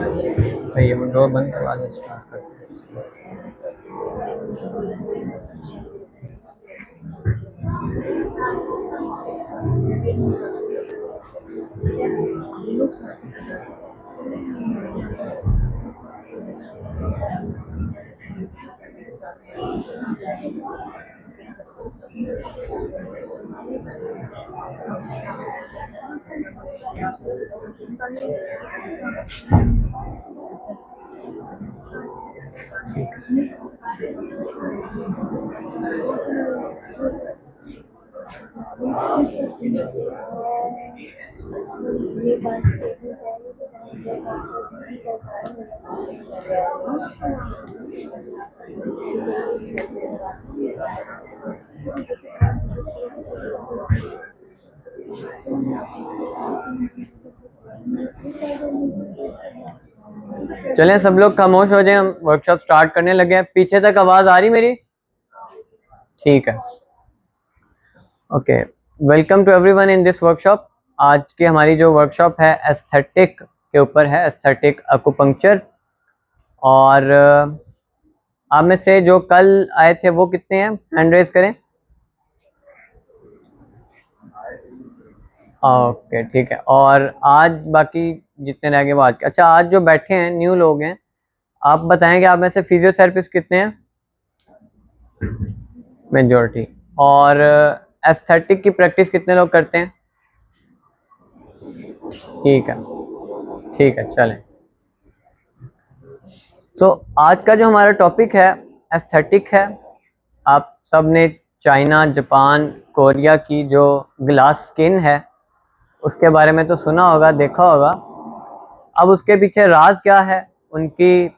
तो ये विंडो बंद करवा दे, स्टार्ट कर। चलें सब लोग खामोश हो जाएं, हम वर्कशॉप स्टार्ट करने लगे हैं। पीछे तक आवाज आ रही मेरी? ठीक है, okay. Welcome to everyone in this workshop. आज की हमारी जो वर्कशॉप है एस्थेटिक के ऊपर है, एस्थेटिक एक्यूपंक्चर। और आप में से जो कल आए थे वो कितने हैं, हैंड रेज करें। ओके ठीक है। और आज बाकी जितने रह गए वो आज के। अच्छा, आज जो बैठे हैं न्यू लोग हैं, आप बताएं कि आप में से फिजियोथेरेपिस्ट कितने हैं? मेजॉरिटी। और एस्थेटिक की प्रैक्टिस कितने लोग करते हैं? ठीक है, ठीक है, चलें। तो आज का जो हमारा टॉपिक है एस्थेटिक है। आप सब ने चाइना, जापान, कोरिया की जो ग्लास स्किन है उसके बारे में तो सुना होगा, देखा होगा। अब उसके पीछे राज क्या है, उनकी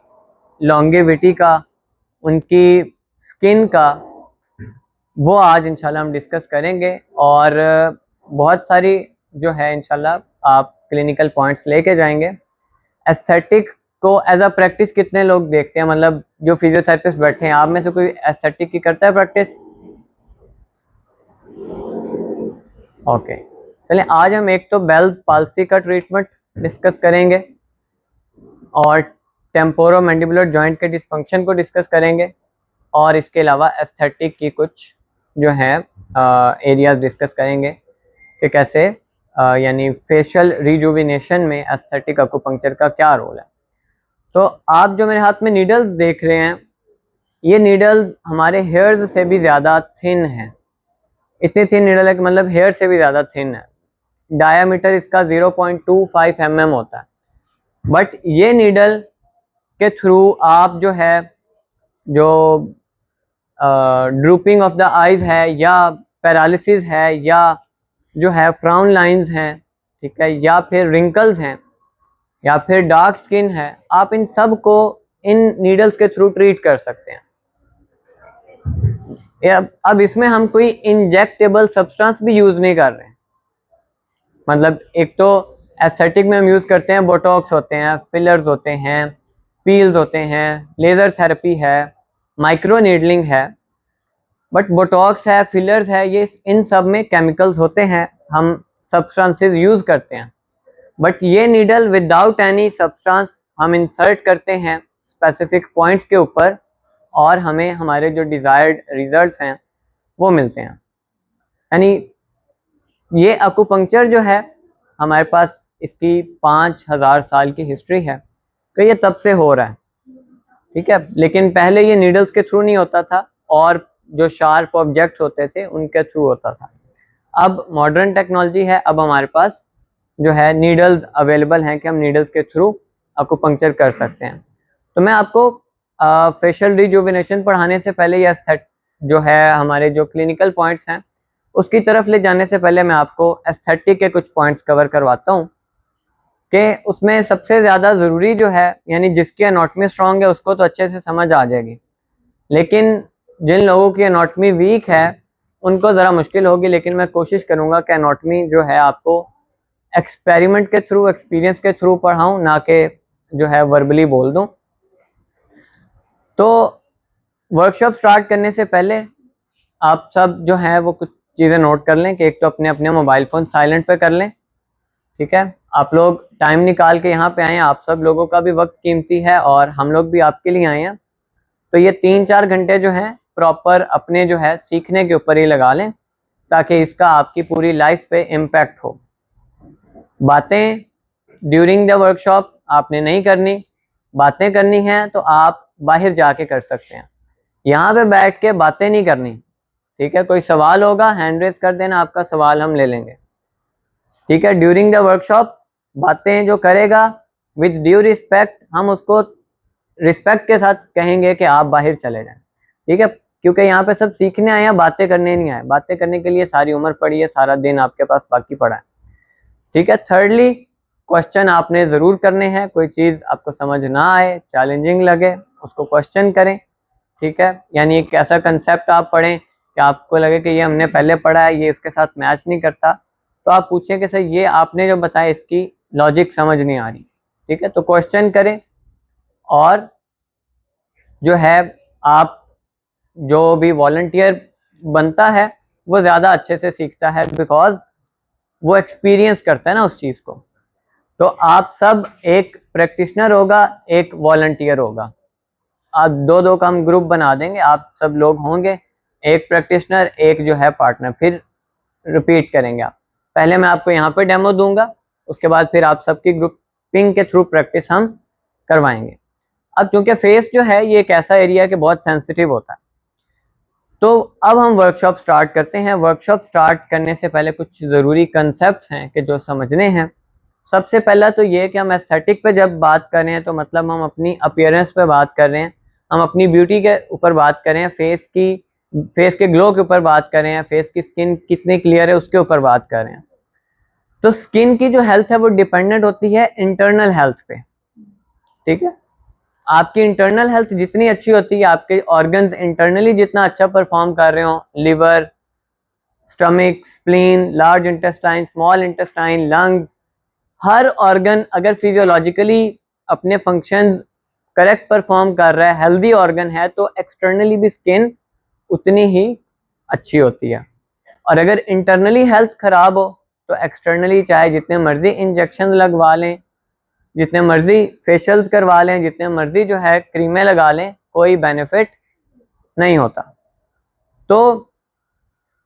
लॉन्गेविटी का, उनकी स्किन का, वो आज इंशाल्लाह हम डिस्कस करेंगे। और बहुत सारी जो है इंशाल्लाह आप क्लिनिकल पॉइंट्स लेके जाएंगे। एस्थेटिक को एज अ प्रैक्टिस कितने लोग देखते हैं, मतलब जो फिजियोथेरेपिस्ट बैठे हैं आप में से कोई एस्थेटिक की करता है प्रैक्टिस? ओके, चलिए आज हम एक तो बेल्स पाल्सी का ट्रीटमेंट डिस्कस करेंगे और टेम्पोरोमैंडिबुलर जॉइंट के डिसफंक्शन को डिस्कस करेंगे। और इसके अलावा एस्थेटिक की कुछ जो है एरियाज डिस्कस करेंगे कि कैसे यानी फेशियल रिजुविनेशन में एस्थेटिक एक्यूपंक्चर का क्या रोल है। तो आप जो मेरे हाथ में नीडल्स देख रहे हैं, ये नीडल्स हमारे हेयर्स से भी ज़्यादा थिन है। इतनी थिन नीडल है कि मतलब हेयर से भी ज़्यादा थिन है। डायामीटर इसका 0.25 mm होता है। बट ये नीडल के थ्रू आप जो है जो ड्रूपिंग ऑफ द आइज है या पैरालिसिस है या जो है फ्राउन लाइंस हैं, ठीक है, या फिर रिंकल्स हैं या फिर डार्क स्किन है, आप इन सब को इन नीडल्स के थ्रू ट्रीट कर सकते हैं। अब इसमें हम कोई इंजेक्टेबल सब्सटेंस भी यूज़ नहीं कर रहे हैं। मतलब एक तो एस्थेटिक में हम यूज़ करते हैं, बोटॉक्स होते हैं, फिलर्स होते हैं, पील्स होते हैं, लेज़र थेरेपी है, माइक्रो नीडलिंग है। बट बोटॉक्स है, फिलर्स है, ये इन सब में केमिकल्स होते हैं, हम सब्सटेंसेस यूज़ करते हैं। बट ये नीडल विदाउट एनी सब्सटेंस हम इंसर्ट करते हैं स्पेसिफिक पॉइंट्स के ऊपर और हमें हमारे जो डिज़ायर्ड रिजल्ट्स हैं वो मिलते हैं। यानी ये एक्यूपंक्चर जो है हमारे पास इसकी 5000 साल की हिस्ट्री है, तो ये तब से हो रहा है, ठीक है। लेकिन पहले ये नीडल्स के थ्रू नहीं होता था और जो शार्प ऑब्जेक्ट्स होते थे उनके थ्रू होता था। अब मॉडर्न टेक्नोलॉजी है, अब हमारे पास जो है नीडल्स अवेलेबल हैं कि हम नीडल्स के थ्रू एक्यूपंक्चर कर सकते हैं। तो मैं आपको फेशियल रिजुविनेशन पढ़ाने से पहले या जो है हमारे जो क्लिनिकल पॉइंट्स हैं उसकी तरफ ले जाने से पहले मैं आपको एस्थेटिक के कुछ पॉइंट्स कवर करवाता हूँ कि उसमें सबसे ज़्यादा ज़रूरी जो है, यानी जिसकी एनाटॉमी स्ट्रॉन्ग है उसको तो अच्छे से समझ आ जाएगी, लेकिन जिन लोगों की एनाटॉमी वीक है उनको ज़रा मुश्किल होगी। लेकिन मैं कोशिश करूँगा कि एनाटॉमी जो है आपको एक्सपेरिमेंट के थ्रू, एक्सपीरियंस के थ्रू पढ़ाऊँ, ना कि जो है वर्बली बोल दूँ। तो वर्कशॉप स्टार्ट करने से पहले आप सब जो है वो कुछ चीज़ें नोट कर लें कि एक तो अपने अपने मोबाइल फ़ोन साइलेंट पे कर लें, ठीक है। आप लोग टाइम निकाल के यहाँ पे आए हैं, आप सब लोगों का भी वक्त कीमती है और हम लोग भी आपके लिए आए हैं। तो ये 3-4 घंटे जो हैं प्रॉपर अपने जो है सीखने के ऊपर ही लगा लें, ताकि इसका आपकी पूरी लाइफ पे इम्पैक्ट हो। बातें ड्यूरिंग द वर्कशॉप आपने नहीं करनी, बातें करनी हैं तो आप बाहर जाके कर सकते हैं, यहाँ पे बैठ के बातें नहीं करनी, ठीक है। कोई सवाल होगा हैंड रेज कर देना, आपका सवाल हम ले लेंगे, ठीक है। ड्यूरिंग द वर्कशॉप बातें जो करेगा विद ड्यू रिस्पेक्ट, हम उसको रिस्पेक्ट के साथ कहेंगे कि आप बाहर चले जाएं, ठीक है। क्योंकि यहाँ पे सब सीखने आए हैं, बातें करने नहीं आए। बातें करने के लिए सारी उम्र पड़ी है, सारा दिन आपके पास बाकी पड़ा है, ठीक है। थर्डली, क्वेश्चन आपने ज़रूर करने हैं। कोई चीज़ आपको समझ ना आए, चैलेंजिंग लगे, उसको क्वेश्चन करें, ठीक है। यानी एक ऐसा कंसेप्ट आप पढ़ें कि आपको लगे कि ये हमने पहले पढ़ा है, ये इसके साथ मैच नहीं करता, तो आप पूछें कि सर ये आपने जो बताया इसकी लॉजिक समझ नहीं आ रही, ठीक है। तो क्वेश्चन करें, और जो है आप जो भी वॉलंटियर बनता है वो ज़्यादा अच्छे से सीखता है, बिकॉज वो एक्सपीरियंस करता है ना उस चीज़ को। तो आप सब, एक प्रैक्टिशनर होगा, एक वॉलंटियर होगा, आप दो दो का हम ग्रुप बना देंगे, आप सब लोग होंगे, एक प्रैक्टिशनर एक जो है पार्टनर, फिर रिपीट करेंगे आप। पहले मैं आपको यहाँ पे डेमो दूंगा, उसके बाद फिर आप सबकी ग्रुपिंग के थ्रू प्रैक्टिस हम करवाएंगे। अब चूंकि फेस जो है ये एक ऐसा एरिया है कि बहुत सेंसिटिव होता है, तो अब हम वर्कशॉप स्टार्ट करते हैं। वर्कशॉप स्टार्ट करने से पहले कुछ ज़रूरी कंसेप्ट्स हैं कि जो समझने हैं। सबसे पहला तो ये कि हम एस्थेटिक पे जब बात कर रहे हैं तो मतलब हम अपनी अपीयरेंस पे बात कर रहे हैं, हम अपनी ब्यूटी के ऊपर बात कर रहे हैं, फेस के ग्लो के ऊपर बात कर रहे हैं, फेस की स्किन कितनी क्लियर है उसके ऊपर बात कर रहे हैं। तो स्किन की जो हेल्थ है वो डिपेंडेंट होती है इंटरनल हेल्थ पे, ठीक है। आपकी इंटरनल हेल्थ जितनी अच्छी होती है, आपके ऑर्गन्स इंटरनली जितना अच्छा परफॉर्म कर रहे हो, liver, stomach, spleen, large intestine, small intestine, lungs, हर ऑर्गन अगर फिजियोलॉजिकली अपने फंक्शंस करेक्ट परफॉर्म कर रहा है, हेल्दी ऑर्गन है, तो एक्सटर्नली भी स्किन उतनी ही अच्छी होती है। और अगर इंटरनली हेल्थ खराब हो तो एक्सटर्नली चाहे जितने मर्जी इंजेक्शन लगवा लें, जितने मर्जी फेशियल्स करवा लें, जितने मर्जी जो है क्रीमें लगा लें, कोई बेनिफिट नहीं होता। तो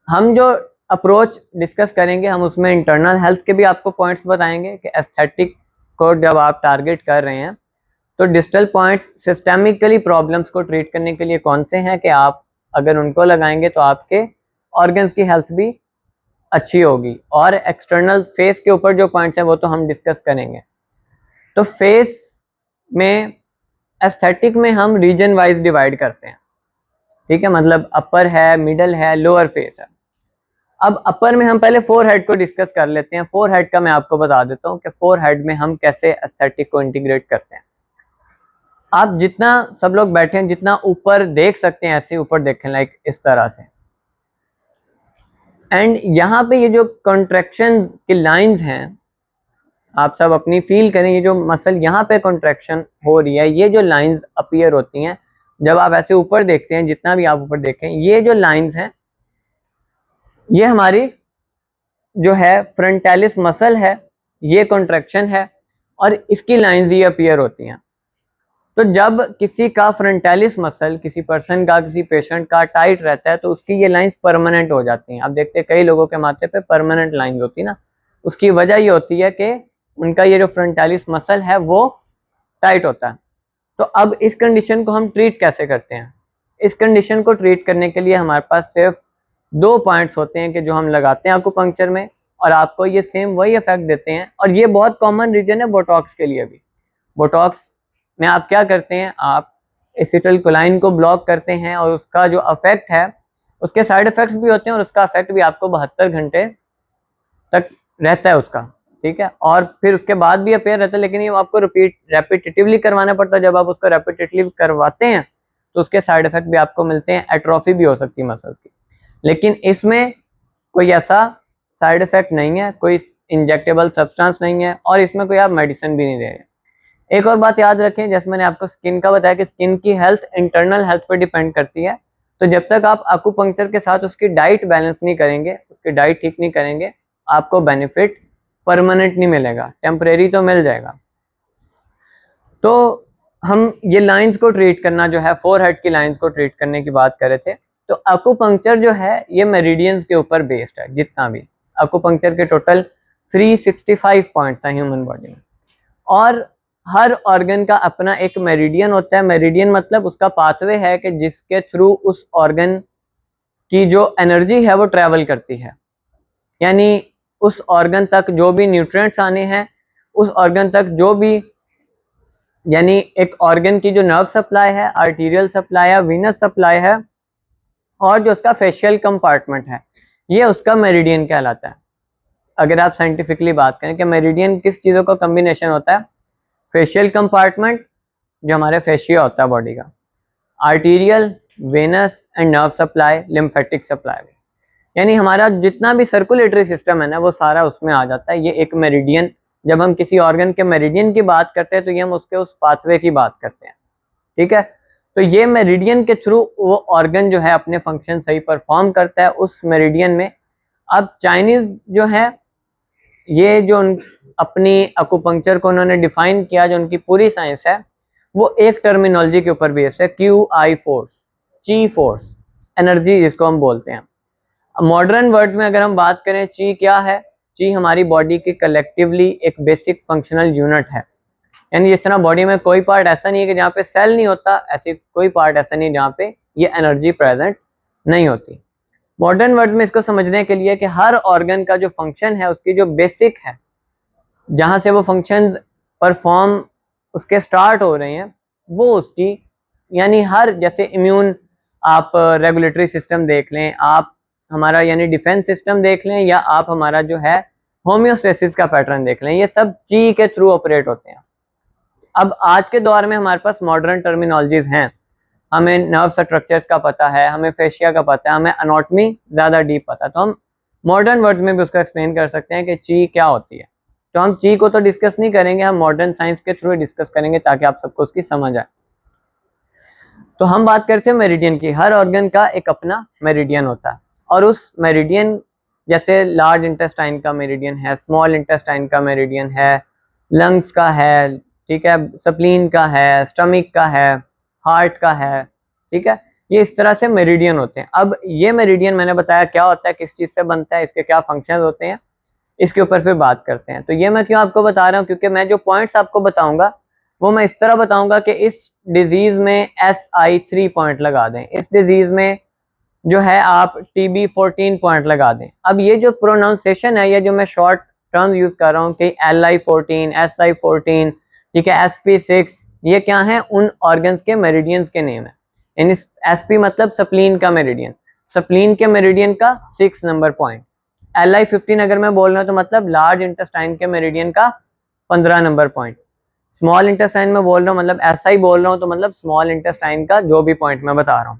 हम जो अप्रोच डिस्कस करेंगे, हम उसमें इंटरनल हेल्थ के भी आपको पॉइंट्स बताएंगे कि एस्थेटिक को जब आप टारगेट कर रहे हैं तो डिजिटल पॉइंट्स सिस्टेमिकली प्रॉब्लम्स को ट्रीट करने के लिए कौन से हैं, कि आप अगर उनको लगाएंगे तो आपके ऑर्गन्स की हेल्थ भी अच्छी होगी। और एक्सटर्नल फेस के ऊपर जो पॉइंट्स हैं वो तो हम डिस्कस करेंगे। तो फेस में, एस्थेटिक में हम रीजन वाइज डिवाइड करते हैं, ठीक है। मतलब अपर है, मिडल है, लोअर फेस है। अब अपर में हम पहले फोरहेड को डिस्कस कर लेते हैं। फोरहेड का मैं आपको बता देता हूँ कि फोरहेड में हम कैसे एस्थेटिक को इंटीग्रेट करते हैं। आप जितना, सब लोग बैठे हैं, जितना ऊपर देख सकते हैं ऐसे ऊपर देखें, लाइक इस तरह से। एंड यहाँ पे ये जो कॉन्ट्रैक्शन की लाइंस हैं, आप सब अपनी फील करें, ये जो मसल यहाँ पे कॉन्ट्रैक्शन हो रही है, ये जो लाइंस अपीयर होती हैं जब आप ऐसे ऊपर देखते हैं, जितना भी आप ऊपर देखें, ये जो लाइंस हैं ये हमारी जो है फ्रंटालिस मसल है, ये कॉन्ट्रैक्शन है, और इसकी लाइंस ये अपीयर होती हैं। तो जब किसी का फ्रंटालिस मसल, किसी पर्सन का, किसी पेशेंट का टाइट रहता है तो उसकी ये लाइंस परमानेंट हो जाती हैं। आप देखते हैं कई लोगों के माथे पे परमानेंट लाइंस होती है ना, उसकी वजह ये होती है कि उनका ये जो फ्रंटालिस मसल है वो टाइट होता है। तो अब इस कंडीशन को हम ट्रीट कैसे करते हैं? इस कंडीशन को ट्रीट करने के लिए हमारे पास सिर्फ 2 पॉइंट्स होते हैं कि जो हम लगाते हैं एक्यूपंक्चर में, और आपको ये सेम वही इफेक्ट देते हैं। और ये बहुत कॉमन रीजन है बोटॉक्स के लिए भी। बोटॉक्स में आप क्या करते हैं, आप एसिटिलकोलाइन को ब्लॉक करते हैं, और उसका जो इफेक्ट है, उसके साइड इफेक्ट्स भी होते हैं, और उसका इफेक्ट भी आपको 72 घंटे तक रहता है उसका, ठीक है। और फिर उसके बाद भी अपेयर रहता है, लेकिन ये आपको रेपिटेटिवली करवाना पड़ता है। जब आप उसको रेपिटेटिवली करवाते हैं तो उसके साइड इफेक्ट भी आपको मिलते हैं, एट्रोफी भी हो सकती है मसल की। लेकिन इसमें कोई ऐसा साइड इफेक्ट नहीं है, कोई इंजेक्टेबल सब्सटेंस नहीं है, और इसमें कोई आप मेडिसिन भी नहीं दे रहे। एक और बात याद रखें, जैसे मैंने आपको स्किन का बताया कि स्किन की हेल्थ इंटरनल हेल्थ पर डिपेंड करती है। तो जब तक आप एक्यूपंक्चर के साथ उसकी डाइट बैलेंस नहीं करेंगे, उसकी डाइट ठीक नहीं करेंगे, आपको बेनिफिट परमानेंट नहीं मिलेगा, टेम्परेरी तो मिल जाएगा। तो हम ये लाइंस को ट्रीट करना जो है, फोरहेड की लाइंस को ट्रीट करने की बात कर रहे थे। तो एक्यूपंक्चर जो है ये मेरिडियंस के ऊपर बेस्ड है। जितना भी एक्यूपंक्चर के टोटल 365 पॉइंट्स हैं ह्यूमन बॉडी में, और हर ऑर्गन का अपना एक मेरिडियन होता है। मेरिडियन मतलब उसका पाथवे है कि जिसके थ्रू उस ऑर्गन की जो एनर्जी है वो ट्रैवल करती है, यानी उस ऑर्गन तक जो भी न्यूट्रिएंट्स आने हैं, उस ऑर्गन तक जो भी, यानी एक ऑर्गन की जो नर्व सप्लाई है, आर्टीरियल सप्लाई है, वीनस सप्लाई है, और जो उसका फेशियल कंपार्टमेंट है, ये उसका मेरिडियन कहलाता है। अगर आप साइंटिफिकली बात करें कि मेरिडियन किस चीज़ों का कम्बिनेशन होता है, फेशियल कंपार्टमेंट जो हमारे फेशिया होता है बॉडी का, arterial, venous and nerve supply, lymphatic supply, यानी हमारा जितना भी सर्कुलेटरी सिस्टम है ना वो सारा उसमें आ जाता है। ये एक मेरिडियन, जब हम किसी ऑर्गन के मेरिडियन की बात करते हैं तो ये हम उसके उस पाथवे की बात करते हैं, ठीक है। तो ये मेरिडियन के थ्रू वो ऑर्गन जो है अपने फंक्शन सही परफॉर्म करता है उस मेरिडियन में। अब चाइनीज जो है, ये जो अपनी एक्यूपंक्चर को उन्होंने डिफाइन किया, जो उनकी पूरी साइंस है वो एक टर्मिनोलॉजी के ऊपर बेस्ड है, QI फोर्स, ची फोर्स, एनर्जी जिसको हम बोलते हैं। मॉडर्न वर्ड्स में अगर हम बात करें, ची क्या है? ची हमारी बॉडी की कलेक्टिवली एक बेसिक फंक्शनल यूनिट है। यानी जिस तरह बॉडी में कोई पार्ट ऐसा नहीं है कि जहाँ पे सेल नहीं होता, ऐसी कोई पार्ट ऐसा नहीं जहाँ पे ये एनर्जी प्रेजेंट नहीं होती। मॉडर्न वर्ड्स में इसको समझने के लिए कि हर ऑर्गन का जो फंक्शन है उसकी जो बेसिक है, जहाँ से वो फंक्शंस परफॉर्म उसके स्टार्ट हो रहे हैं, वो उसकी, यानी हर, जैसे इम्यून, आप रेगुलेटरी सिस्टम देख लें, आप हमारा यानी डिफेंस सिस्टम देख लें, या आप हमारा जो है होम्योस्टेसिस का पैटर्न देख लें, ये सब ची के थ्रू ऑपरेट होते हैं। अब आज के दौर में हमारे पास मॉडर्न टर्मिनोलॉजीज हैं, हमें नर्व स्ट्रक्चर्स का पता है, हमें फेशिया का पता है, हमें एनाटॉमी ज़्यादा डीप पता है, तो हम मॉडर्न वर्ड्स में भी उसका एक्सप्लेन कर सकते हैं कि ची क्या होती है। तो हम ची को तो डिस्कस नहीं करेंगे, हम मॉडर्न साइंस के थ्रू डिस्कस करेंगे ताकि आप सबको उसकी समझ आए। तो हम बात करते हैं मेरिडियन की। हर ऑर्गन का एक अपना मेरिडियन होता है, और उस मेरिडियन, जैसे लार्ज इंटेस्टाइन का मेरिडियन है, स्मॉल इंटेस्टाइन का मेरिडियन है, लंग्स का है, ठीक है, स्प्लीन का है, स्टमक का है, हार्ट का है, ठीक है। ये इस तरह से मेरिडियन होते हैं। अब ये मेरिडियन मैंने बताया क्या होता है, किस चीज़ से बनता है, इसके क्या फंक्शंस होते हैं, इसके ऊपर फिर बात करते हैं। तो ये मैं क्यों आपको बता रहा हूँ, क्योंकि मैं जो पॉइंट्स आपको बताऊंगा वो मैं इस तरह बताऊंगा कि इस डिजीज़ में SI 3 पॉइंट लगा दें, इस डिजीज़ में जो है आप TB 14 पॉइंट लगा दें। अब ये जो प्रोनाउंसिएशन है, ये जो मैं शॉर्ट टर्म यूज़ कर रहा हूँ कि LI 14, SI 14, ठीक है, SP 6, ये क्या है, उन ऑर्गन्स के मेरिडियंस के नेम है। यानी SP मतलब स्प्लीन का मेरिडियन, स्प्लीन के मेरिडियन का 6 नंबर पॉइंट। LI 15 अगर मैं बोल रहा हूँ तो मतलब लार्ज इंटेस्टाइन के मेरिडियन का 15 नंबर पॉइंट। स्मॉल इंटेस्टाइन में बोल रहा हूँ, मतलब SI बोल रहा हूँ तो मतलब स्मॉल इंटेस्टाइन का जो भी पॉइंट मैं बता रहा हूँ।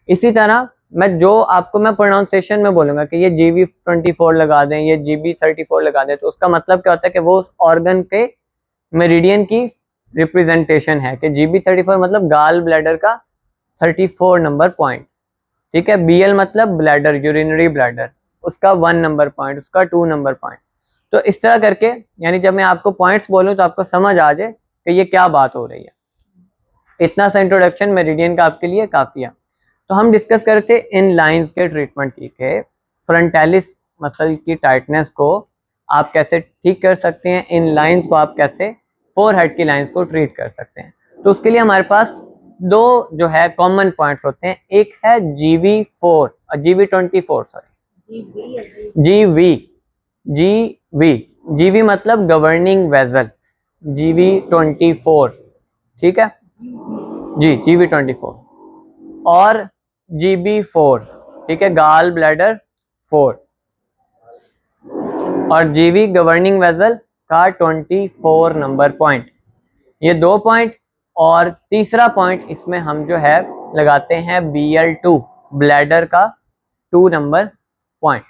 इसी तरह मैं जो आपको मैं प्रोनाउंसिएशन में बोलूँगा कि ये GB 24 लगा दें, ये GB 34 लगा दें, तो उसका मतलब क्या होता है कि वो उस ऑर्गन के मेरिडियन की रिप्रेजेंटेशन है कि GB 34 मतलब गाल ब्लैडर का 34 नंबर पॉइंट, ठीक है। BL मतलब ब्लैडर, यूरिनरी ब्लैडर, उसका 1 नंबर पॉइंट, उसका 2 नंबर पॉइंट। तो इस तरह करके, यानी जब मैं आपको पॉइंट्स बोलूँ तो आपको समझ आ जाए कि ये क्या बात हो रही है। इतना सा इंट्रोडक्शन मेरिडियन का आपके लिए काफ़ी है। तो हम डिस्कस करते इन लाइंस के ट्रीटमेंट की के फ्रंटालिस मसल की टाइटनेस को आप कैसे ठीक कर सकते हैं, इन लाइंस को आप कैसे फोरहेड की लाइंस को ट्रीट कर सकते हैं। तो उसके लिए हमारे पास दो जो है कॉमन पॉइंट्स होते हैं, एक है GV 4 और GB 24, सॉरी GV मतलब गवर्निंग वेजल, GB 24, ठीक है जी, GB 24 और GB 4, ठीक है, गाल ब्लैडर 4, और GB गवर्निंग वेजल का 24 नंबर पॉइंट। ये दो पॉइंट, और तीसरा पॉइंट इसमें हम जो है लगाते हैं BL2, ब्लैडर का 2 नंबर पॉइंट।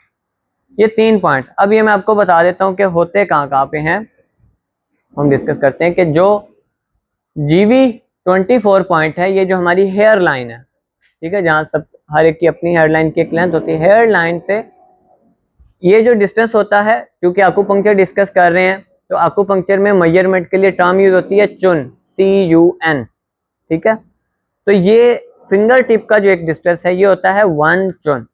ये 3 पॉइंट्स। अब ये मैं आपको बता देता हूँ कि होते कहाँ पे हैं। हम डिस्कस करते हैं कि जो GB 24 पॉइंट है, ये जो हमारी हेयर लाइन है, ठीक है, जहाँ सब हर एक की अपनी हेयर लाइन की एक लेंथ होती है, हेयर लाइन से ये जो डिस्टेंस होता है, क्योंकि आकुपंक्चर डिस्कस कर रहे हैं, तो आकुपंक्चर में मेजरमेंट के लिए टर्म यूज होती है चुन, CUN, ठीक है। तो ये फिंगर टिप का जो एक डिस्टेंस है ये होता है 1 चुन।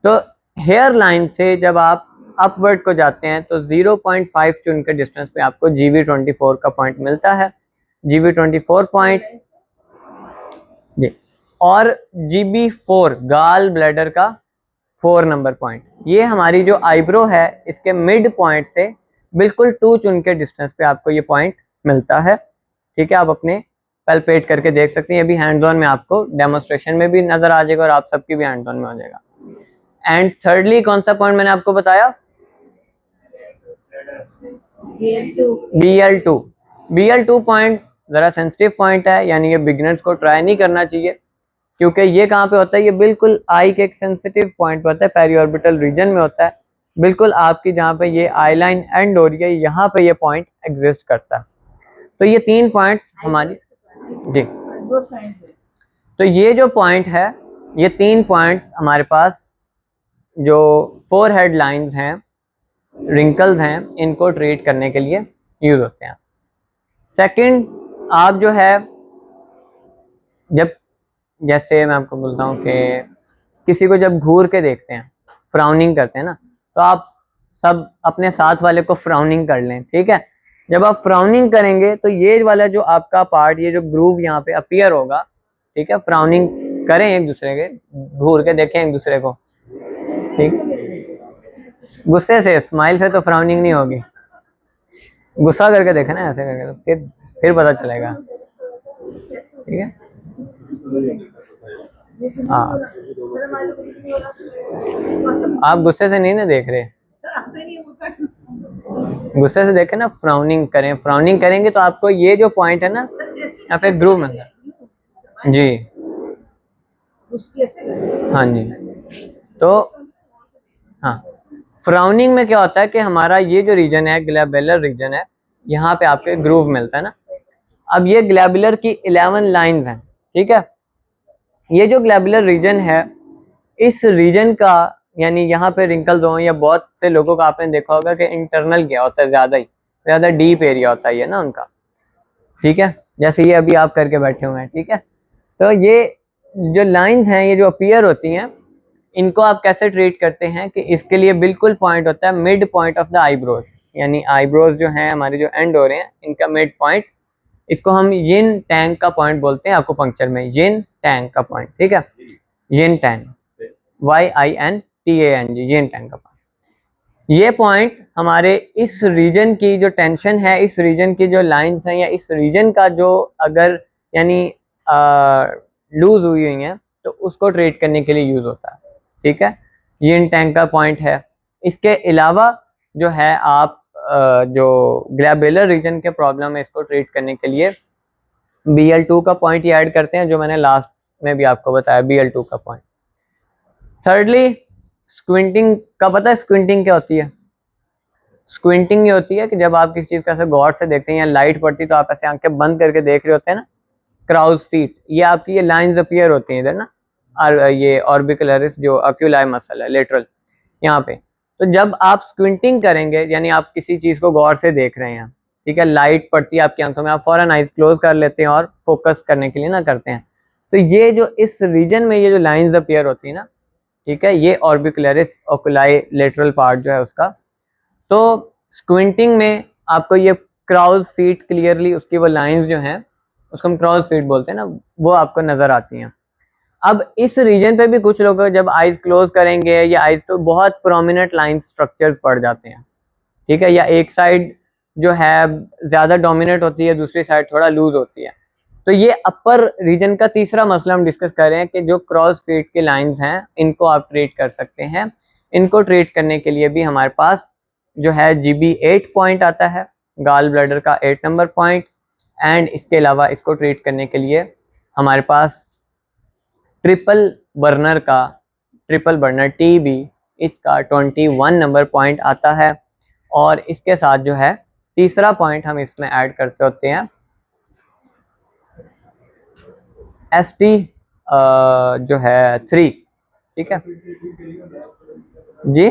तो हेयर लाइन से जब आप अपवर्ड को जाते हैं तो 0.5 चुन के डिस्टेंस पे आपको GV24 का पॉइंट मिलता है, GV24 पॉइंट जी। और GB4 गाल ब्लैडर का 4 नंबर पॉइंट, ये हमारी जो आईब्रो है इसके मिड पॉइंट से बिल्कुल 2 चुन के डिस्टेंस पे आपको ये पॉइंट मिलता है, ठीक है। आप अपने पैल्पेट करके देख सकते हैं, ये भी हैंड्स ऑन में आपको डेमोन्स्ट्रेशन में भी नजर आ जाएगा और आप सबकी भी हैंड्स ऑन में हो जाएगा। एंड थर्डली कौन सा पॉइंट मैंने आपको बताया? BL2। BL2 पॉइंट ज़रा सेंसिटिव पॉइंट है, यानी ये बिगिनर्स को ट्राई नहीं करना चाहिए, क्योंकि ये कहाँ पे होता है, ये बिल्कुल आई के एक सेंसिटिव पॉइंट पे होता है, पेरिऑर्बिटल रीजन में होता है, बिल्कुल आपकी जहाँ पे ये आई लाइन एंड हो रही है यहाँ पे ये पॉइंट एग्जिस्ट करता है। तो ये 3 पॉइंट्स हमारी जी। तो ये जो पॉइंट है, ये 3 पॉइंट्स हमारे पास जो 4 हेड लाइन्स हैं, रिंकल्स हैं, इनको ट्रीट करने के लिए यूज होते हैं। सेकंड, आप जो है जब, जैसे मैं आपको बोलता हूँ कि किसी को जब घूर के देखते हैं, फ्राउनिंग करते हैं ना, तो आप सब अपने साथ वाले को फ्राउनिंग कर लें, ठीक है। जब आप फ्राउनिंग करेंगे तो ये वाला जो आपका पार्ट, ये जो ग्रूव यहाँ पे अपीयर होगा, ठीक है। फ्राउनिंग करें एक दूसरे के, घूर के देखें एक दूसरे को, ठीक। गुस्से से, स्माइल से तो फ्राउनिंग नहीं होगी, गुस्सा करके देखे ना, ऐसे करके, तो फिर पता चलेगा, ठीक है। हाँ, आप गुस्से से नहीं ना देख रहे, गुस्से से देखें ना, फ्राउनिंग करें, फ्राउनिंग करेंगे तो आपको ये जो पॉइंट है ना यहाँ पे ग्रूव मिलता है जी। हाँ जी। तो हाँ, फ्राउनिंग में क्या होता है कि हमारा ये जो रीजन है, ग्लैबुलर रीजन है, यहाँ पे आपके ग्रूव मिलता है ना। अब ये ग्लैबुलर की 11 लाइंस हैं, ठीक है। ये जो ग्लैबुलर रीजन है, इस रीजन का, यानी यहाँ पे रिंकल्स हो, या बहुत से लोगों का आपने देखा होगा कि इंटरनल क्या होता है, ज़्यादा डीप एरिया होता है ये ना उनका, ठीक है। जैसे ये अभी आप करके बैठे हुए हैं, ठीक है। तो ये जो लाइंस हैं, ये जो अपीयर होती हैं, इनको आप कैसे ट्रीट करते हैं कि इसके लिए बिल्कुल पॉइंट होता है mid point of the eyebrows, यानी आईब्रोज जो हैं हमारे, जो एंड हो रहे हैं, इनका मिड पॉइंट, इसको हम यिन टैंग का पॉइंट बोलते हैं आकुपंक्चर में, यिन टैंग का पॉइंट, ठीक है। यिन टैंग, YINTANG, यिन टैंग का पॉइंट। ये पॉइंट हमारे इस रीजन की जो टेंशन है, इस रीजन की जो लाइंस हैं, या इस रीजन का जो अगर यानी लूज हुई हुई हैं, तो उसको ट्रीट करने के लिए यूज होता है, ठीक है। यिन टैंग का पॉइंट है। इसके अलावा जो है आप जो ग्लैबुलर रीजन के प्रॉब्लम है, इसको ट्रीट करने के लिए BL2 का पॉइंट ही ऐड करते हैं, जो मैंने लास्ट में भी आपको बताया, BL2 का पॉइंट। थर्डली, स्क्विंटिंग का पता है, स्क्विंटिंग क्या होती है? स्क्विंटिंग ये होती है कि जब आप किसी चीज़ का ऐसे गौर से देखते हैं या लाइट पड़ती तो आप ऐसे आंखें बंद करके देख रहे होते हैं ना, क्राउज फीट, ये आपकी ये लाइंस अपीयर होती हैं इधर ना, और ये ऑर्बिकुलरिस जो अक्यूलाई मसल है लेटरल यहाँ पे। तो जब आप स्क्विंटिंग करेंगे, यानी आप किसी चीज़ को गौर से देख रहे हैं, ठीक है, लाइट पड़ती है आपकी आंखों में, आप फौरन आइज क्लोज कर लेते हैं और फोकस करने के लिए ना करते हैं, तो ये जो इस रीजन में ये जो लाइंस अपीयर होती है ना, ठीक है, ये ऑर्बिकुलरिस ओकुलाई लेटरल पार्ट जो है उसका। तो स्क्विंटिंग में आपको ये क्राउज फीट क्लियरली, उसकी वो लाइंस जो हैं, उसको हम क्राउज फीट बोलते हैं ना, वो आपको नज़र आती हैं। अब इस रीजन पे भी कुछ लोग जब आइज क्लोज करेंगे या आइज, तो बहुत प्रोमिनेंट लाइन स्ट्रक्चर्स पड़ जाते हैं, ठीक है, या एक साइड जो है ज़्यादा डोमिनेट होती है, दूसरी साइड थोड़ा लूज होती है। तो ये अपर रीजन का तीसरा मसला हम डिस्कस कर रहे हैं कि जो क्रॉस फीट की लाइंस हैं, इनको आप ट्रीट कर सकते हैं। इनको ट्रीट करने के लिए भी हमारे पास जो है GB8 पॉइंट आता है, गाल ब्लैडर का 8 नंबर पॉइंट। एंड इसके अलावा इसको ट्रीट करने के लिए हमारे पास ट्रिपल बर्नर TB, इसका 21 नंबर पॉइंट आता है। और इसके साथ जो है तीसरा पॉइंट हम इसमें ऐड करते होते हैं ST जो है 3, ठीक है जी।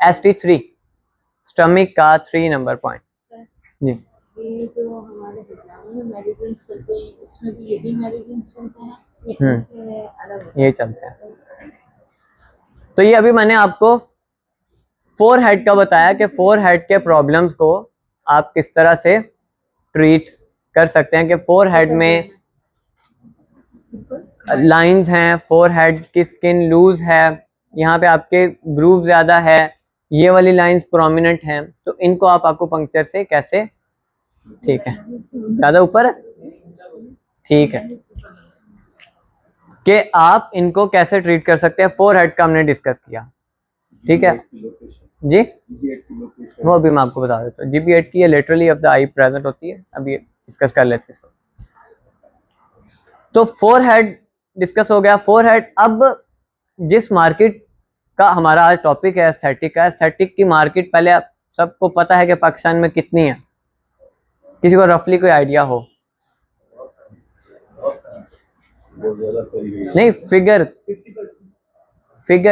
ST3 स्टमक का 3 नंबर पॉइंट जी। ये जो हमारे हिजाब में मेरिडियन चलते हैं, इसमें भी यही मेरिडियन चलते हैं, ये अलग ये चलते हैं। तो ये अभी मैंने आपको फोर हेड का बताया कि फोर हेड के प्रॉब्लम्स को आप किस तरह से ट्रीट कर सकते हैं, कि फोर हेड में लाइंस हैं, फोर हेड की स्किन लूज है, यहाँ पे आपके ग्रूव ज़्यादा है, ये वाली लाइंस प्रोमिनेंट हैं, तो इनको आप आकुपंक्चर से कैसे, ठीक है ज़्यादा ऊपर है, ठीक है, कि आप इनको कैसे ट्रीट कर सकते हैं। फोर हेड का हमने डिस्कस किया, ठीक है जी, वो अभी मैं आपको बता देता हूँ। GP8 की laterally of the eye present होती है, अभी डिस्कस कर लेते हैं इसको। तो फोर हेड डिस्कस हो गया। फोर हेड, अब जिस मार्केट का हमारा आज टॉपिक है एस्थेटिक का, एस्थेटिक की मार्केट पहले आप सबको पता है कि पाकिस्तान में कितनी है, किसी को रफली कोई आइडिया हो? नहीं, फिगर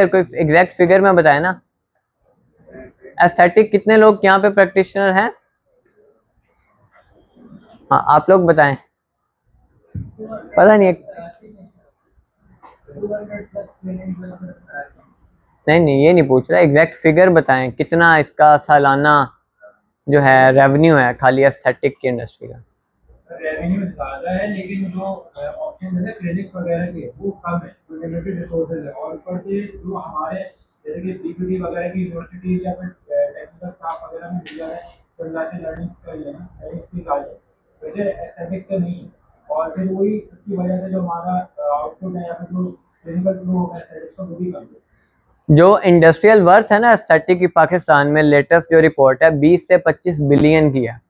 कोई एग्जैक्ट फिगर में बताए ना। एस्थेटिक कितने लोग यहाँ पे प्रैक्टिशनर हैं? हाँ आप लोग बताएं, पता नहीं। नहीं ये नहीं पूछ रहा, एग्जैक्ट फिगर बताएं कितना इसका सालाना जो है रेवेन्यू है खाली एस्थेटिक की इंडस्ट्री का। रेवेन्यू ज़्यादा है, लेकिन जो ऑप्शन है ना क्लिनिक्स वगैरह के, वो कम है, तो लिमिटेड रिसोर्सेज है। और ऊपर से जो हमारे जैसे कि पीपीटी वगैरह की यूनिवर्सिटी या फिर टेक्निकल स्टाफ वगैरह में मिल जा रहा है, तो लास्ट लर्निंग कर लेना, लर्निंग्स की गाड़ी वैसे एस्थेटिक्स का नहीं है। और फिर वही उसकी वजह से जो हमारा आउटपुट है या फिर जो क्लिनिकल फ्लो है एस्थेटिक्स का, वो भी कम है। जो इंडस्ट्रियल वर्थ है ना एस्थेटिक की पाकिस्तान में, लेटेस्ट जो रिपोर्ट है 20 से 25 बिलियन की है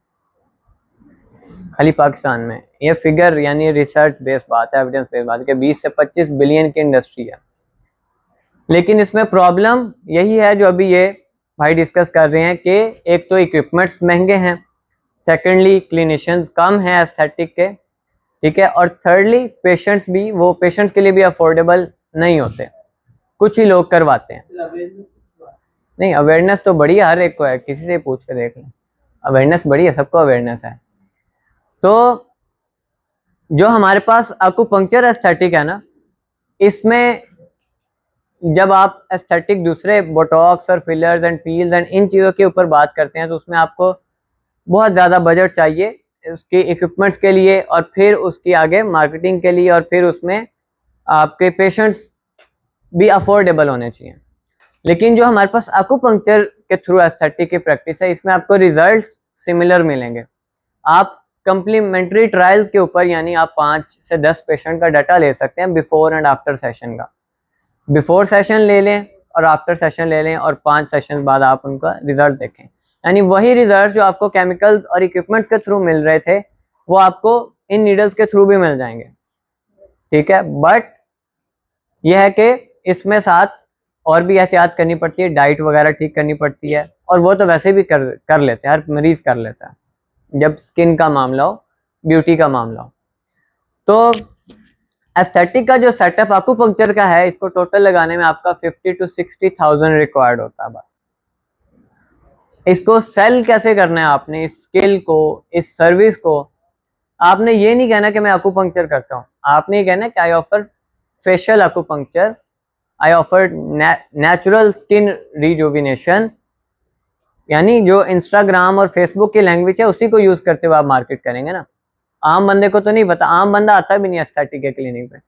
खाली पाकिस्तान में। ये फिगर यानी रिसर्च बेस्ड बात है, एविडेंस बेस्ड बात है कि 20 से 25 बिलियन की इंडस्ट्री है। लेकिन इसमें प्रॉब्लम यही है जो अभी ये भाई डिस्कस कर रहे हैं कि एक तो इक्विपमेंट्स महंगे हैं, सेकेंडली क्लिनिशियंस कम हैं एस्थेटिक के, ठीक है, और थर्डली पेशेंट्स भी, वो पेशेंट्स के लिए भी अफोर्डेबल नहीं होते, कुछ ही लोग करवाते हैं। नहीं, अवेयरनेस तो बड़ी है, हर एक को है, किसी से पूछ के देख लें, अवेयरनेस बड़ी है, सबको अवेयरनेस है। तो जो हमारे पास आकुपंक्चर एस्थेटिक है ना, इसमें जब आप एस्थेटिक दूसरे बोटॉक्स और fillers and peels and in चीज़ों के ऊपर बात करते हैं, तो उसमें आपको बहुत ज़्यादा बजट चाहिए उसके इक्विपमेंट्स के लिए, और फिर उसकी आगे मार्केटिंग के लिए, और फिर उसमें आपके पेशेंट्स भी अफोर्डेबल होने चाहिए। लेकिन जो हमारे पास आकुपंक्चर के थ्रू एस्थेटिक की प्रैक्टिस है, इसमें आपको रिजल्ट्स सिमिलर मिलेंगे। आप कंप्लीमेंट्री ट्रायल्स के ऊपर, यानी आप 5 से 10 पेशेंट का डाटा ले सकते हैं बिफोर एंड आफ्टर सेशन का। बिफोर सेशन ले लें और आफ्टर सेशन ले लें, और 5 सेशन बाद आप उनका रिजल्ट देखें, यानी वही रिजल्ट जो आपको केमिकल्स और इक्विपमेंट्स के थ्रू मिल रहे थे, वो आपको इन नीडल्स के थ्रू भी मिल जाएंगे, ठीक है। बट यह है कि इसमें साथ और भी एहतियात करनी पड़ती है, डाइट वगैरह ठीक करनी पड़ती है, और वो तो वैसे भी कर लेते हैं, हर मरीज कर लेता है जब स्किन का मामला हो, ब्यूटी का मामला हो। तो एस्थेटिक का जो सेटअप आकुपंक्चर का है, इसको टोटल लगाने में आपका 50 to 60,000 रिक्वायर्ड होता है बस। इसको सेल कैसे करना है आपने, इस स्किल को, इस सर्विस को? आपने ये नहीं कहना कि मैं आकुपंक्चर करता हूँ, आपने ये कहना कि I offer facial acupuncture, I offer natural skin rejuvenation, यानी जो इंस्टाग्राम और फेसबुक की लैंग्वेज है उसी को यूज करते हुए आप मार्केट करेंगे ना। आम बंदे को तो नहीं पता, आम बंदा आता भी नहीं एस्थेटिक के क्लिनिक पे,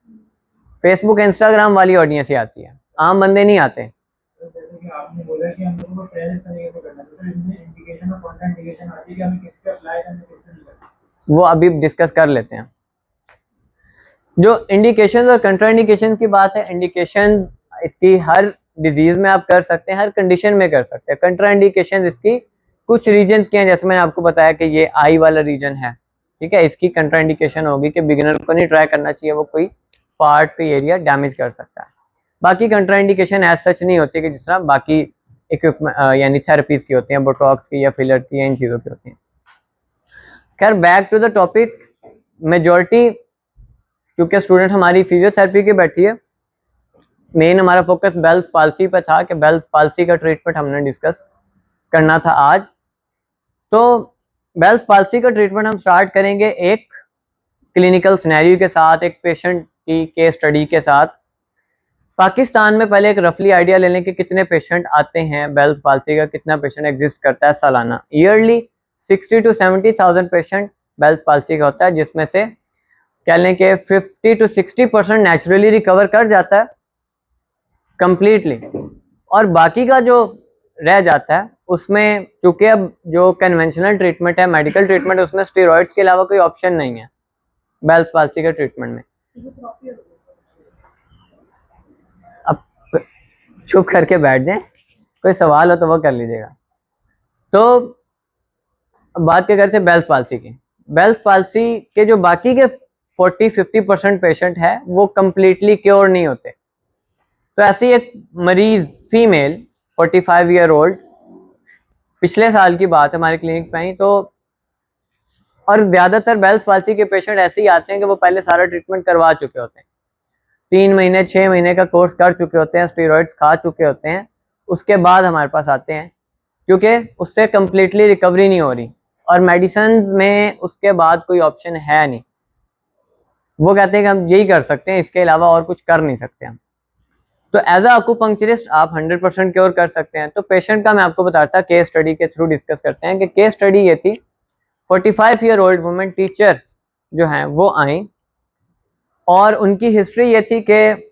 फेसबुक इंस्टाग्राम वाली ऑडियंस ही आती है, आम बंदे नहीं आते। जैसे कि आपने बोला कि हम लोगों को पहले इस तरीके से करना है, तो इसमें इंडिकेशन और कॉन्ट्राइंडिकेशन आती है कि हमें किस पे अप्लाई करना है, किस पे नहीं करना, वो अभी डिस्कस कर लेते हैं। जो इंडिकेशन और कंट्राइंडिकेशन की बात है, इंडिकेशन इसकी हर डिजीज में आप कर सकते हैं, हर कंडीशन में कर सकते हैं। कंट्राइंडिकेशन इसकी कुछ रीजन की हैं, जैसे मैंने आपको बताया कि ये आई वाला रीजन है, ठीक है, इसकी कंट्राइंडिकेशन होगी कि बिगिनर को नहीं ट्राई करना चाहिए, वो कोई पार्ट पे एरिया डैमेज कर सकता है। बाकी कंट्राइंडिकेशन एज सच नहीं होती कि जिस तरह बाकी इक्विपमेंट यानी थेरेपीज की होती हैं, बोटॉक्स की या फिलर की या इन चीज़ों की होती हैं। खैर back to the topic, majority क्योंकि स्टूडेंट हमारी फिजियोथेरेपी की बैठी है, मेन हमारा फोकस बेल्स पाल्सी पे था कि बेल्स पाल्सी का ट्रीटमेंट हमने डिस्कस करना था आज। तो बेल्स पाल्सी का ट्रीटमेंट हम स्टार्ट करेंगे एक क्लिनिकल सिनेरियो के साथ, एक पेशेंट की केस स्टडी के साथ। पाकिस्तान में पहले एक रफली आइडिया ले लें कि कितने पेशेंट आते हैं बेल्स पाल्सी का, कितना पेशेंट एग्जिस्ट करता है सालाना। Yearly 60 to 70,000 patient Bell's palsy का होता है, जिसमें से कह लें कि 50 to 60% नेचुरली रिकवर कर जाता है कंप्लीटली, और बाकी का जो रह जाता है उसमें चूंकि अब जो कन्वेंशनल ट्रीटमेंट है, मेडिकल ट्रीटमेंट, उसमें स्टेरॉइड्स के अलावा कोई ऑप्शन नहीं है बेल्स पाल्सी के ट्रीटमेंट में। अब चुप करके बैठ जाएं, कोई सवाल हो तो वो कर लीजिएगा। तो अब बात क्या करते हैं बेल्स पाल्सी की। बेल्स पाल्सी के जो बाकी के 40-50% पेशेंट है वो कंप्लीटली क्योर नहीं होते। तो ऐसी एक मरीज फीमेल 45 ईयर ओल्ड, पिछले साल की बात हमारे क्लिनिक पे आई, तो और ज़्यादातर बेल्स पाल्सी के पेशेंट ऐसे ही आते हैं कि वो पहले सारा ट्रीटमेंट करवा चुके होते हैं, 3 महीने 6 महीने का कोर्स कर चुके होते हैं, स्टेरॉइड्स खा चुके होते हैं, उसके बाद हमारे पास आते हैं क्योंकि उससे कम्प्लीटली रिकवरी नहीं हो रही और मेडिसिन में उसके बाद कोई ऑप्शन है नहीं। वो कहते हैं कि हम यही कर सकते हैं, इसके अलावा और कुछ कर नहीं सकते हम। तो एज अ अकुपंक्चरिस्ट आप 100% क्योर कर सकते हैं। तो पेशेंट का मैं आपको बताता, केस स्टडी के थ्रू डिस्कस करते हैं कि केस स्टडी ये थी, 45 ईयर ओल्ड वुमेन टीचर जो हैं वो आई और उनकी हिस्ट्री ये थी कि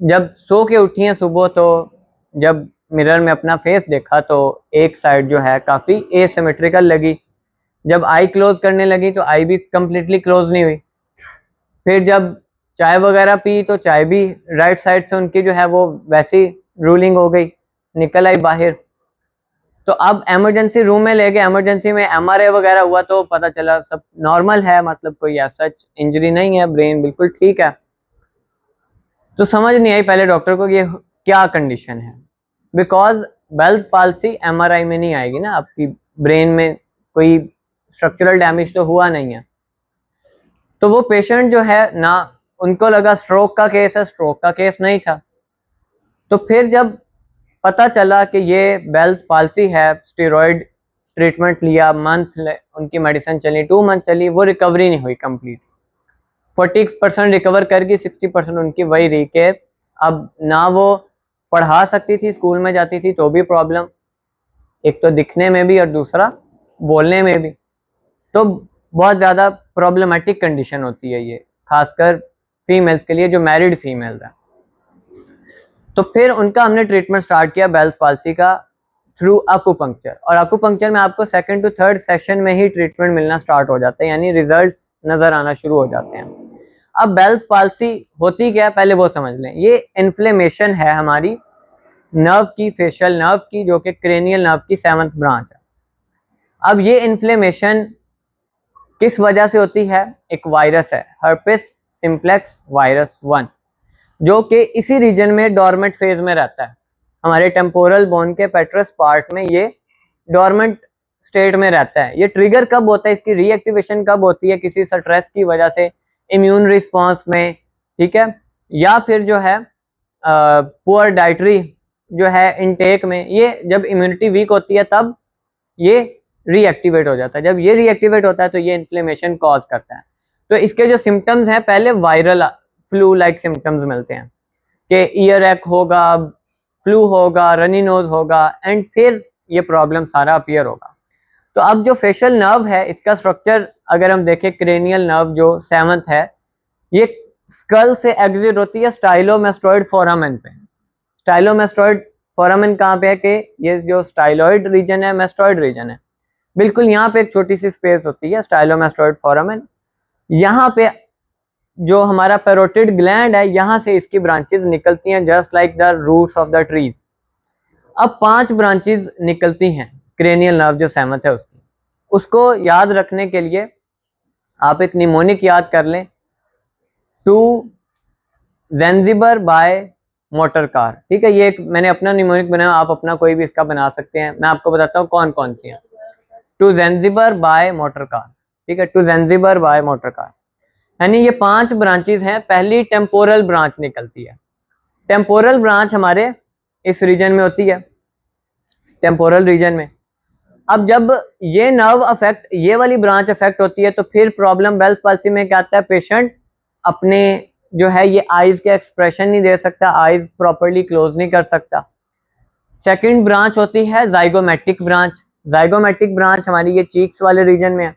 जब सो के उठी हैं सुबह, तो जब मिरर में अपना फेस देखा तो एक साइड जो है काफ़ी एसिमेट्रिकल लगी। जब आई क्लोज करने लगी तो आई भी कम्प्लीटली क्लोज नहीं हुई। फिर जब चाय वगैरह पी तो चाय भी राइट साइड से उनकी जो है वो वैसी रूलिंग हो गई, निकल आई बाहर। तो अब एमरजेंसी रूम में ले गए, एमरजेंसी में एमआरआई वगैरह हुआ तो पता चला सब नॉर्मल है, मतलब कोई ऐसा इंजरी नहीं है, ब्रेन बिल्कुल ठीक है। तो समझ नहीं आई पहले डॉक्टर को कि ये क्या कंडीशन है, बिकॉज बेल्स पाल्सी एमआरआई में नहीं आएगी ना, आपकी ब्रेन में कोई स्ट्रक्चरल डैमेज तो हुआ नहीं है। तो वो पेशेंट जो है ना, उनको लगा स्ट्रोक का केस है, स्ट्रोक का केस नहीं था। तो फिर जब पता चला कि ये बेल्स पाल्सी है, स्टेरॉइड ट्रीटमेंट लिया, उनकी मेडिसिन चली, 2 मंथ चली, वो रिकवरी नहीं हुई कंप्लीट। 40% रिकवर कर गई, 60% उनकी वही रही कि अब ना वो पढ़ा सकती थी, स्कूल में जाती थी तो भी प्रॉब्लम, एक तो दिखने में भी और दूसरा बोलने में भी। तो बहुत ज़्यादा प्रॉब्लमेटिक कंडीशन होती है ये, खासकर फीमेल्स के लिए जो मैरिड फीमेल्स हैं। तो फिर उनका हमने ट्रीटमेंट स्टार्ट किया बेल्स पाल्सी का थ्रू अकुपंक्चर, और अकुपंक्चर में आपको 2nd to 3rd सेशन में ही ट्रीटमेंट मिलना स्टार्ट हो जाता है, यानी रिजल्ट नज़र आना शुरू हो जाते हैं। अब बेल्स पाल्सी होती क्या है पहले वो समझ लें। ये इन्फ्लेमेशन है हमारी नर्व की, फेशियल नर्व की, जो कि क्रेनियल नर्व की 7th ब्रांच है। अब ये इन्फ्लेमेशन किस वजह से होती है? एक वायरस है, हर्पिस सिम्प्लेक्स वायरस 1, जो कि इसी रीजन में डॉर्मेंट फेज में रहता है। हमारे टेम्पोरल बोन के पेट्रस पार्ट में ये डॉर्मेंट स्टेट में रहता है। ये ट्रिगर कब होता है, इसकी रीएक्टिवेशन कब होती है? किसी स्ट्रेस की वजह से, इम्यून रिस्पॉन्स में, ठीक है, या फिर जो है पुअर डाइटरी जो है इनटेक में। ये जब इम्यूनिटी वीक होती है तब ये रीएक्टिवेट हो जाता है। जब ये रीएक्टिवेट होता है तो ये इन्फ्लेमेशन कॉज करता है। तो इसके जो सिम्टम्स हैं, पहले वायरल फ्लू लाइक सिम्टम्स मिलते हैं कि ईयर एक होगा, फ्लू होगा, रनी नोज होगा, एंड फिर ये प्रॉब्लम सारा अपीयर होगा। तो अब जो फेशियल नर्व है, इसका स्ट्रक्चर अगर हम देखें, क्रेनियल नर्व जो 7th है, ये स्कल से एग्जिट होती है स्टाइलोमेस्टोइड फोरामेन पे। स्टाइलोमेस्टोइड फोरामेन कहाँ पे है कि ये जो स्टाइलॉइड रीजन है, मेस्टोइड रीजन है, बिल्कुल यहाँ पे एक छोटी सी स्पेस होती है स्टाइलोमेस्टोइड फोरामेन। यहाँ पे जो हमारा पैरोटिड ग्लैंड है, यहाँ से इसकी ब्रांचेस निकलती हैं, just like the roots of the trees. अब 5 ब्रांचेस निकलती हैं क्रेनियल नर्व जो 7th है उसकी। उसको याद रखने के लिए आप एक निमोनिक याद कर लें, टू ज़ैंज़िबर बाय मोटर कार, ठीक है। ये एक मैंने अपना निमोनिक बनाया, आप अपना कोई भी इसका बना सकते हैं। मैं आपको बताता हूँ कौन कौन सी हैं। टू ज़ैंज़िबर बाय मोटर कार, ठीक है, टू ज़ैंज़िबर बाय मोटर कार, यानी ये 5 ब्रांचेस हैं। पहली टेम्पोरल ब्रांच निकलती है, टेम्पोरल ब्रांच हमारे इस रीजन में होती है, टेम्पोरल रीजन में। अब जब ये नर्व अफेक्ट, ये वाली ब्रांच अफेक्ट होती है तो फिर प्रॉब्लम बेल्स पाल्सी में क्या आता है, पेशेंट अपने जो है ये आईज के एक्सप्रेशन नहीं दे सकता, आईज प्रॉपर्ली क्लोज नहीं कर सकता। सेकंड ब्रांच होती है जाइगोमेटिक ब्रांच। जाइगोमेटिक ब्रांच हमारी ये चीक्स वाले रीजन में है,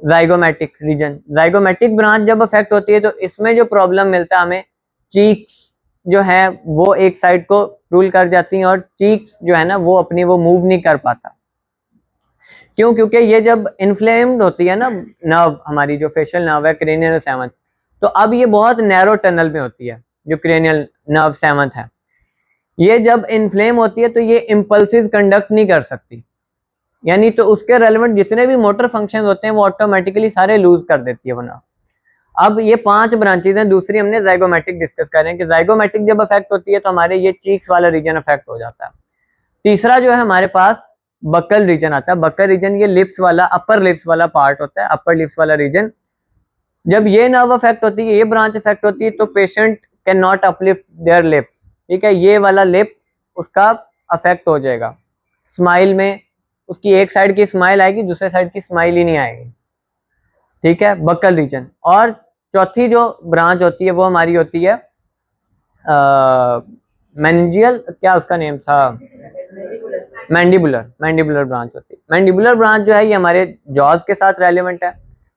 जाइगोमेटिक रीजन। जाइगोमेटिक ब्रांच जब अफेक्ट होती है तो इसमें जो प्रॉब्लम मिलता है हमें, चीक्स जो है वो एक साइड को रूल कर जाती हैं और चीक्स जो है ना वो अपनी वो मूव नहीं कर पाता। क्यों? क्योंकि ये जब इन्फ्लेम्ड होती है ना नर्व, हमारी जो फेशियल नर्व है क्रेनियल सेवंथ, तो अब ये बहुत नैरो टनल में होती है जो क्रेनियल नर्व सेवंथ है। ये जब इन्फ्लेम होती है तो ये इम्पल्सिव कंडक्ट नहीं कर सकती, यानी तो उसके रेलेवेंट जितने भी मोटर फंक्शन होते हैं वो ऑटोमेटिकली सारे लूज कर देती है वो नर्व। अब ये 5 ब्रांचेज हैं। दूसरी हमने जाइगोमेटिक डिस्कस कर रहे हैं कि जाइगोमेटिक जब अफेक्ट होती है तो हमारे ये चीक्स वाला रीजन अफेक्ट हो जाता है। तीसरा जो है हमारे पास बक्कल रीजन आता है। बक्कल रीजन ये लिप्स वाला, अपर लिप्स वाला पार्ट होता है, अपर लिप्स वाला रीजन। जब ये नर्व अफेक्ट होती है, ये ब्रांच अफेक्ट होती है तो patient can not uplift there lips, ठीक है। ये वाला लिप उसका अफेक्ट हो जाएगा। स्माइल में उसकी एक साइड की स्माइल आएगी, दूसरे साइड की स्माइल ही नहीं आएगी, ठीक है, बक्कल रीजन। और चौथी जो ब्रांच होती है वो हमारी होती है मैंजियल, क्या उसका नेम था, मैंडिबुलर ब्रांच होती है। मैंडिबुलर ब्रांच जो है ये हमारे जॉज के साथ रेलेवेंट है,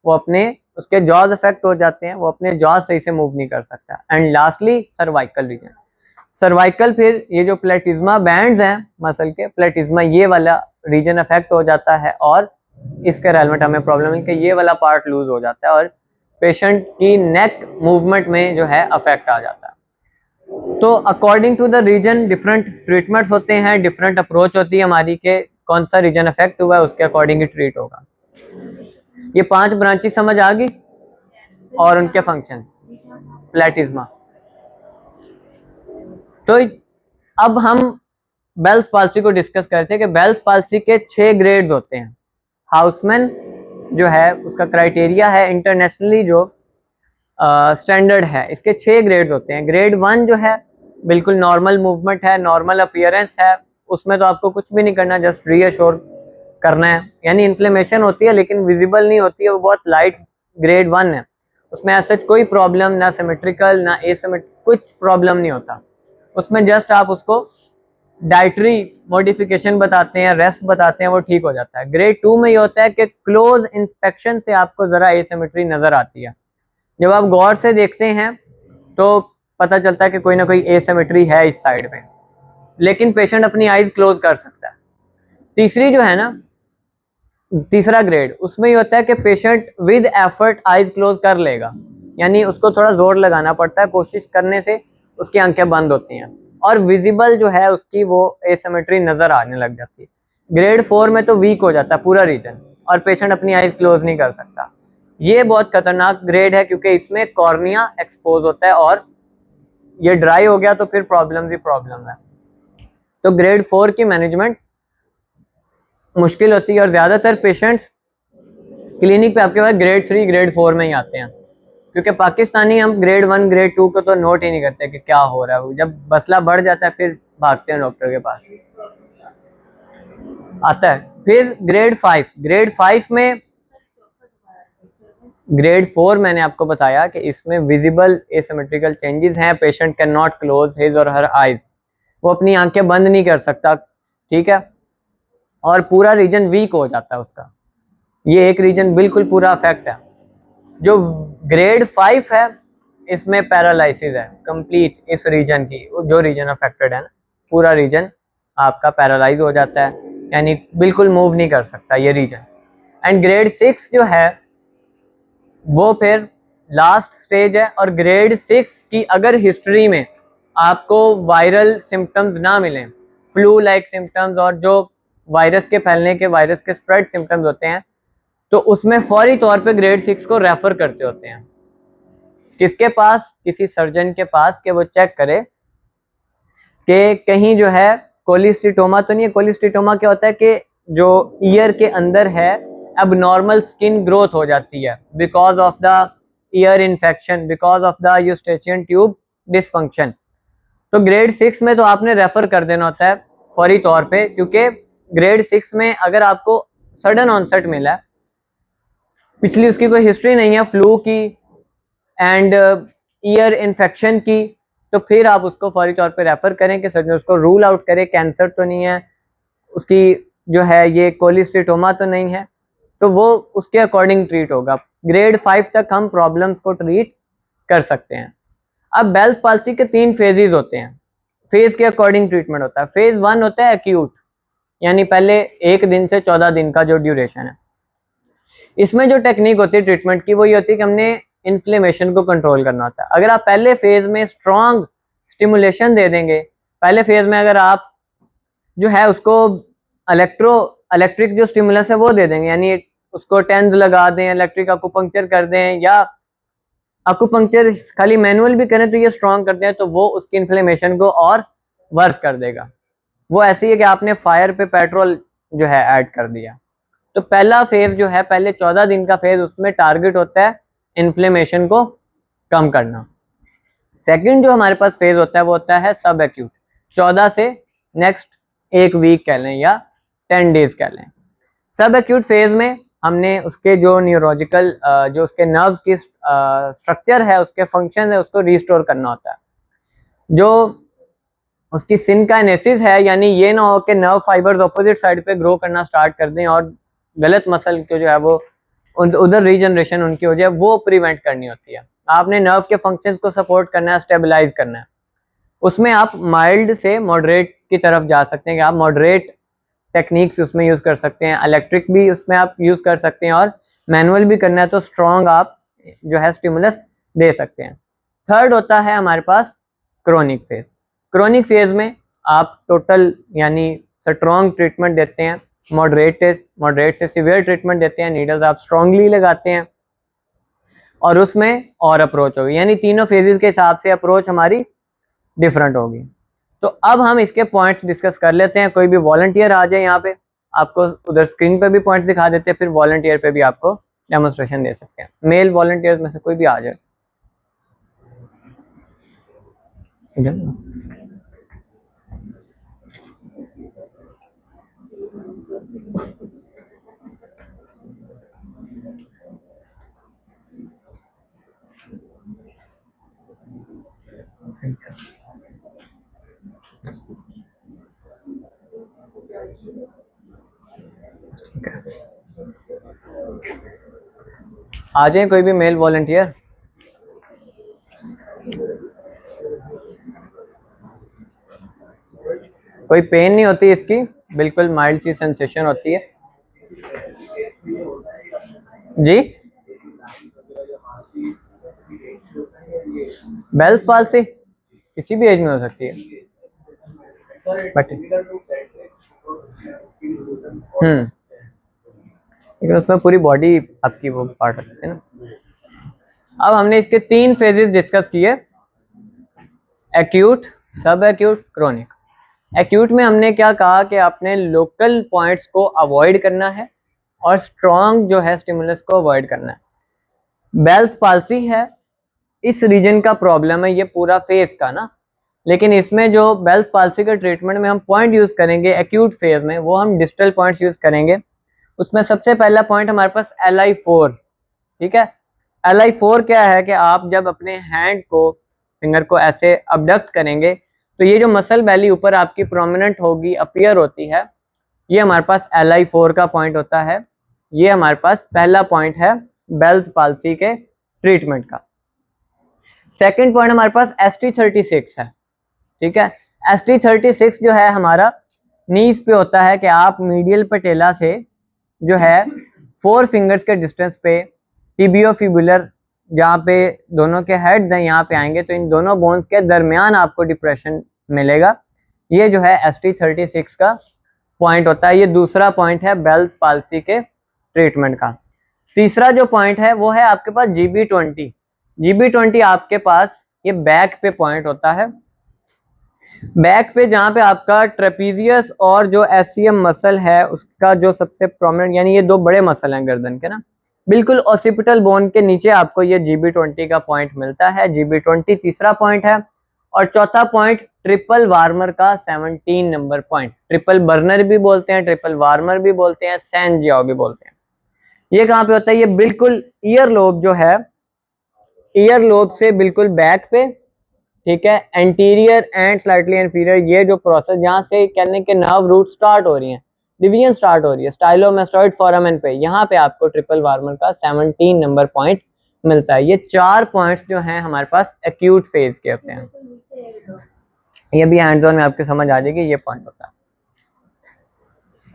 वो अपने उसके जॉज अफेक्ट हो जाते हैं, वो अपने जॉज सही से मूव नहीं कर सकता। And lastly cervical region. Cervical फिर ये जो प्लेटिज्मा बैंड्स हैं मसल के, प्लेटिज्मा ये वाला रीजन अफेक्ट हो जाता है और इसके रेलेवेंट हमें प्रॉब्लम है कि ये वाला पार्ट लूज हो जाता है और पेशेंट की नेक मूवमेंट में जो है अफेक्ट आ जाता है। तो according to the reason different treatments होते हैं, डिफरेंट अप्रोच होती है हमारी के कौन सा रीजन अफेक्ट हुआ है उसके अकॉर्डिंग ही ट्रीट होगा। ये 5 ब्रांचेस समझ आ गई और उनके फंक्शन प्लेटिज्मा। तो अब हम बेल्स पाल्सी को डिस्कस करते हैं कि बेल्स पाल्सी के 6 ग्रेड्स होते हैं। हाउसमैन जो है उसका क्राइटेरिया है इंटरनेशनली जो स्टैंडर्ड है, इसके 6 ग्रेड्स होते हैं। ग्रेड 1 जो है बिल्कुल नॉर्मल मूवमेंट है, नॉर्मल अपीयरेंस है, उसमें तो आपको कुछ भी नहीं करना, जस्ट रीअश्योर करना है, यानी इन्फ्लेमेशन होती है लेकिन विजिबल नहीं होती है, वो बहुत लाइट ग्रेड 1 है। उसमें ऐसा कोई प्रॉब्लम, ना सिमेट्रिकल ना एसिमेट्रिकल, कुछ प्रॉब्लम नहीं होता उसमें, जस्ट आप उसको डाइटरी मॉडिफिकेशन बताते हैं, रेस्ट बताते हैं, वो ठीक हो जाता है। ग्रेड 2 में ये होता है कि क्लोज इंस्पेक्शन से आपको ज़रा एसिमेट्री नज़र आती है, जब आप गौर से देखते हैं तो पता चलता है कि कोई ना कोई एसिमेट्री है इस साइड में, लेकिन पेशेंट अपनी आइज क्लोज कर सकता है। तीसरी जो है ना, तीसरा ग्रेड, उसमें ये होता है कि patient with effort eyes close कर लेगा, यानी उसको थोड़ा जोर लगाना पड़ता है, कोशिश करने से उसकी आंखें बंद होती हैं और विजिबल जो है उसकी वो एसिमेट्री नज़र आने लग जाती है। ग्रेड 4 में तो वीक हो जाता है पूरा रीजन और पेशेंट अपनी आइज क्लोज नहीं कर सकता। ये बहुत खतरनाक ग्रेड है क्योंकि इसमें कॉर्निया एक्सपोज होता है और ये ड्राई हो गया तो फिर प्रॉब्लम ही प्रॉब्लम है। तो ग्रेड 4 की मैनेजमेंट मुश्किल होती है और ज़्यादातर पेशेंट्स क्लिनिक पे आपके पास ग्रेड 3 ग्रेड 4 में ही आते हैं, क्योंकि पाकिस्तानी हम ग्रेड 1 ग्रेड 2 को तो नोट ही नहीं करते कि क्या हो रहा है। जब मसला बढ़ जाता है फिर भागते हैं डॉक्टर के पास आता है। फिर ग्रेड 5, ग्रेड 5 में, ग्रेड 4 मैंने आपको बताया कि इसमें विजिबल एसिमेट्रिकल चेंजेस हैं, patient can not close his और हर आइज, वो अपनी आंखें बंद नहीं कर सकता, ठीक है, और पूरा रीजन वीक हो जाता है उसका, ये एक रीजन बिल्कुल पूरा अफेक्ट है। जो ग्रेड 5 है इसमें पैरालिसिस है कंप्लीट, इस रीजन की, जो रीजन अफेक्टेड है ना, पूरा रीजन आपका पैरालाइज हो जाता है, यानी बिल्कुल मूव नहीं कर सकता ये रीजन। एंड ग्रेड 6 जो है वो फिर लास्ट स्टेज है, और ग्रेड 6 की अगर हिस्ट्री में आपको वायरल सिम्टम्स ना मिलें, फ्लू लाइक सिम्टम्स और जो वायरस के फैलने के, वायरस के स्प्रेड सिम्टम्स होते हैं, तो उसमें फौरी तौर पे ग्रेड 6 को रेफर करते होते हैं किसके पास, किसी सर्जन के पास, कि वो चेक करे कि कहीं जो है कोलिस्टिटोमा तो नहीं है। कोलिस्टिटोमा क्या होता है कि जो ईयर के अंदर है अब नॉर्मल स्किन ग्रोथ हो जाती है because of the ear infection, because of the eustachian tube dysfunction. तो ग्रेड 6 में तो आपने रेफर कर देना होता है फौरी तौर पे, क्योंकि ग्रेड 6 में अगर आपको सडन ऑनसेट मिला है, पिछली उसकी कोई हिस्ट्री नहीं है फ्लू की एंड ईयर इन्फेक्शन की, तो फिर आप उसको फौरी तौर पे रेफर करें कि सर्जन उसको रूल आउट करे कैंसर तो नहीं है, उसकी जो है ये कोलिस्टिटोमा तो नहीं है, तो वो उसके अकॉर्डिंग ट्रीट होगा। ग्रेड 5 तक हम प्रॉब्लम्स को ट्रीट कर सकते हैं। अब बेल्स पाल्सी के 3 फेजेस होते हैं, फेज के अकॉर्डिंग ट्रीटमेंट होता है। फेज 1 होता है एक्यूट, यानी पहले 1 दिन से 14 दिन का जो ड्यूरेशन है। इसमें जो टेक्निक होती है ट्रीटमेंट की वो ये होती है कि हमने इन्फ्लेमेशन को कंट्रोल करना होता है। अगर आप पहले फेज में स्ट्रॉन्ग स्टिमुलेशन दे देंगे, पहले फेज में अगर आप जो है उसको इलेक्ट्रिक जो स्टिमुलस है वो दे देंगे, यानी उसको टेंस लगा दें, इलेक्ट्रिक अकुपंक्चर कर दें, या अकुपंक्चर खाली मैनुअल भी करें तो ये स्ट्रॉन्ग करते हैं, तो वो उसकी इन्फ्लेमेशन को और वर्स कर देगा। वो ऐसी है कि आपने फायर पे पेट्रोल जो है ऐड कर दिया। तो पहला फेज जो है, पहले 14 दिन का फेज, उसमें टारगेट होता है इन्फ्लेमेशन को कम करना। सेकंड जो हमारे पास फेज होता है वो होता है सब एक्यूट, 14 से नेक्स्ट 1 वीक कह लें या 10 डेज कह लें। सब एक्यूट फेज में हमने उसके जो न्यूरोलॉजिकल जो उसके नर्व्स की स्ट्रक्चर है, उसके फंक्शन है, उसको रिस्टोर करना होता है। जो उसकी सिनकाइनेसिस है, यानी ये ना हो कि नर्व फाइबर्स ऑपोजिट साइड पे ग्रो करना स्टार्ट कर दें और गलत मसल को जो है वो उधर रीजनरेशन उनकी हो जाए, वो प्रिवेंट करनी होती है। आपने नर्व के फंक्शंस को सपोर्ट करना है, स्टेबलाइज करना है। उसमें आप माइल्ड से मॉडरेट की तरफ जा सकते हैं कि आप मॉडरेट टेक्निक्स उसमें यूज़ कर सकते हैं, इलेक्ट्रिक भी उसमें आप यूज़ कर सकते हैं, और मैनुअल भी करना है तो स्ट्रॉन्ग आप जो है स्टिमुलस दे सकते हैं। थर्ड होता है हमारे पास क्रोनिक फेज। क्रोनिक फेज में आप टोटल यानी स्ट्रॉन्ग ट्रीटमेंट देते हैं, मॉडरेट से सीवियर ट्रीटमेंट देते हैं, नीडल्स आप स्ट्रांगली लगाते हैं, और उसमें और अप्रोच होगी, यानी तीनों फेजेस के हिसाब से अप्रोच हमारी डिफरेंट होगी। तो अब हम इसके पॉइंट्स डिस्कस कर लेते हैं। कोई भी वॉलंटियर आ जाए यहाँ पे, आपको उधर स्क्रीन पे भी पॉइंट्स दिखा देते हैं, फिर वॉलंटियर पे भी आपको डेमोन्स्ट्रेशन दे सकते हैं। मेल वॉलंटियर्स में से कोई भी आ जाए। ठीक है, आ जाए कोई भी मेल वॉलंटियर। कोई पेन नहीं होती इसकी, बिल्कुल माइल्ड सी सेंसेशन होती है जी। बेल्स पाल्सी किसी भी एज में हो सकती है, बट लेकिन उसमें पूरी बॉडी आपकी वो पार्ट होती है ना। अब हमने इसके 3 फेजेस डिस्कस किए, एक्यूट, सब एक्यूट, क्रोनिक। एक्यूट में हमने क्या कहा कि आपने लोकल पॉइंट्स को अवॉइड करना है और स्ट्रॉन्ग जो है स्टिमुलस को अवॉइड करना है। बेल्स पाल्सी है, इस रीजन का प्रॉब्लम है ये पूरा फेस का ना, लेकिन इसमें जो बेल्स पाल्सी के ट्रीटमेंट में हम पॉइंट यूज़ करेंगे एक्यूट फेज में, वो हम डिस्टल पॉइंट्स यूज़ करेंगे। उसमें सबसे पहला पॉइंट हमारे पास LI4, ठीक है। LI4 क्या है कि आप जब अपने हैंड को, फिंगर को ऐसे अबडक्ट करेंगे तो ये जो मसल बैली ऊपर आपकी प्रोमिनेंट होगी, अपीयर होती है, ये हमारे पास LI4 का पॉइंट होता है। ये हमारे पास पहला पॉइंट है बेल्स पाल्सी के ट्रीटमेंट का। सेकंड पॉइंट हमारे पास ST36 है, ठीक है। ST36 जो है हमारा नीज पे होता है कि आप मीडियल पटेला से जो है 4 फिंगर्स के डिस्टेंस पे टिबियोफिबुलर, जहाँ पे दोनों के हेड्स हैं, यहाँ पे आएंगे तो इन दोनों बोन्स के दरमियान आपको डिप्रेशन मिलेगा। ये जो है ST36 का पॉइंट होता है। ये दूसरा पॉइंट है बेल्स पाल्सी के ट्रीटमेंट का। तीसरा जो पॉइंट है वो है आपके पास GB20। GB20 आपके पास ये बैक पे पॉइंट होता है, बैक पे जहाँ पे आपका ट्रेपीजियस और जो SCM मसल है उसका जो सबसे प्रोमिनेंट, यानी ये 2 बड़े मसल हैं गर्दन के ना, बिल्कुल ऑसिपिटल बोन के नीचे आपको ये GB20 का पॉइंट मिलता है। GB20 तीसरा पॉइंट है, और चौथा पॉइंट ट्रिपल वार्मर का 17 नंबर पॉइंट। ट्रिपल बर्नर भी बोलते हैं, ट्रिपल वार्मर भी बोलते हैं, सैन जियाओ भी बोलते हैं। ये कहाँ पे होता है? ये बिल्कुल ईयर लोब जो है, ईयर लोब से बिल्कुल बैक पे, ठीक है, एंटीरियर एंड स्लाइटली इंफीरियर, ये जो प्रोसेस जहाँ से कहने के नर्व रूट स्टार्ट हो रही है, डिवीजन स्टार्ट हो रही है स्टाइलोमेस्टॉइड फोरामेन पे, यहाँ पे आपको ट्रिपल वार्मर का 17 नंबर पॉइंट मिलता है। ये 4 पॉइंट्स जो हैं हमारे पास एक्यूट फेज के होते हैं। ये भी हैंड्स ऑन में आपको समझ आ जाएगी, ये पॉइंट होता है।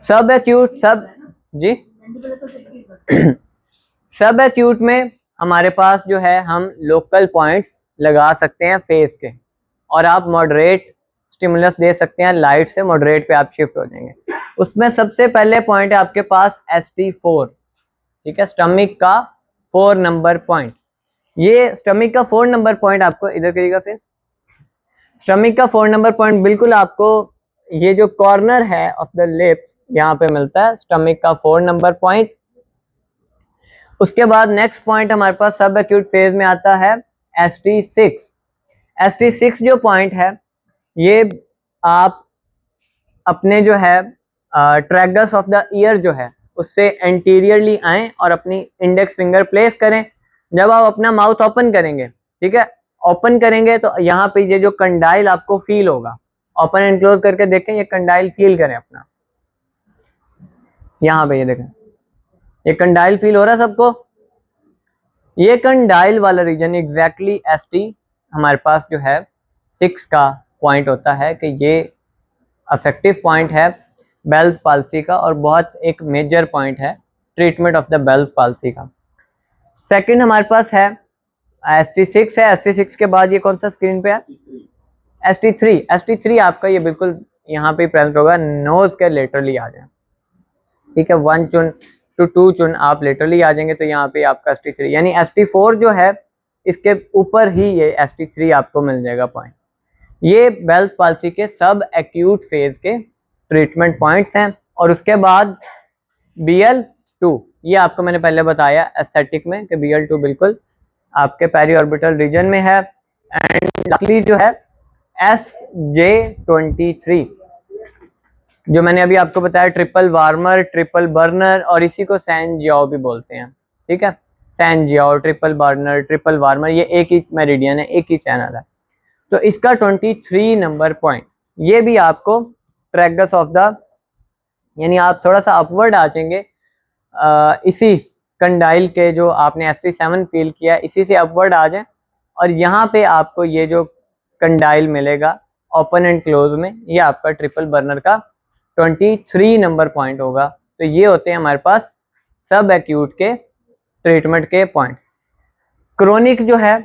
सब एक्यूट, सब जी सब एक्यूट में हमारे पास जो है हम लोकल पॉइंट्स लगा सकते हैं फेस के, और आप मॉडरेट स्टिमुलस दे सकते हैं, लाइट से मॉडरेट पे आप शिफ्ट हो जाएंगे। उसमें सबसे पहले पॉइंट है आपके पास ST4, ठीक है, स्टमक का 4 नंबर पॉइंट। ये स्टमक का 4 नंबर पॉइंट आपको इधर करिएगा फेस, स्टमक का 4 नंबर पॉइंट बिल्कुल आपको ये जो कॉर्नर है ऑफ द लिप्स यहाँ पे मिलता है, स्टमक का 4 नंबर पॉइंट। उसके बाद नेक्स्ट पॉइंट हमारे पास सब एक्यूट फेज में आता है ST6। ST6 जो पॉइंट है, ये आप अपने जो है ट्रैगस ऑफ द ईयर जो है उससे एंटीरियरली आएं और अपनी इंडेक्स फिंगर प्लेस करें। जब आप अपना माउथ ओपन करेंगे, ठीक है, ओपन करेंगे तो यहाँ पे ये जो कंडाइल आपको फील होगा, ओपन एंड क्लोज करके देखें, ये कंडाइल फील करें अपना, यहाँ पे ये देखें, ये कंडाइल फील हो रहा है सबको? ये कंडाइल वाला रीजन एग्जैक्टली ST हमारे पास जो है 6 का पॉइंट होता है कि ये अफेक्टिव पॉइंट है बेल्स पाल्सी का, और बहुत एक मेजर पॉइंट है treatment of the Bell's palsy का। सेकंड हमारे पास है ST6 है। ST6 के बाद ये कौन सा स्क्रीन पे है? ST3। ST3 आपका ये बिल्कुल यहाँ पे प्रेजेंट होगा, नोज के लेटरली आ जाए, ठीक है, 1 चुन टू 2 चुन आप लेटरली आ जाएंगे तो यहाँ पे आपका ST3, यानी ST4 जो है इसके ऊपर ही ये ST3 आपको मिल जाएगा पॉइंट। ये बेल्स पाल्सी के सब एक्यूट फेज के ट्रीटमेंट पॉइंट्स हैं। और उसके बाद BL2, ये आपको मैंने पहले बताया एस्थेटिक में कि BL2 बिल्कुल आपके पेरीऑर्बिटल रीजन में है। एंड लास्टली जो है SJ23, जो मैंने अभी आपको बताया ट्रिपल वार्मर, ट्रिपल बर्नर, और इसी को सैन जियाओ भी बोलते हैं, ठीक है, San Jiao, triple burner, triple warmer, ये एक ही मेरिडियन है, एक ही चैनल है। तो इसका 23 नंबर पॉइंट, ये भी आपको ट्रैगस ऑफ द, यानी आप थोड़ा सा अपवर्ड आ जाएंगे इसी कंडाइल के, जो आपने ST7 फील किया इसी से अपवर्ड आ जाए, और यहाँ पे आपको ये जो कंडाइल मिलेगा ओपन एंड क्लोज में, ये आपका ट्रिपल बर्नर का 23 नंबर पॉइंट होगा। तो ये होते हैं हमारे पास सब एक्यूट के ट्रीटमेंट के पॉइंट्स। क्रोनिक जो है,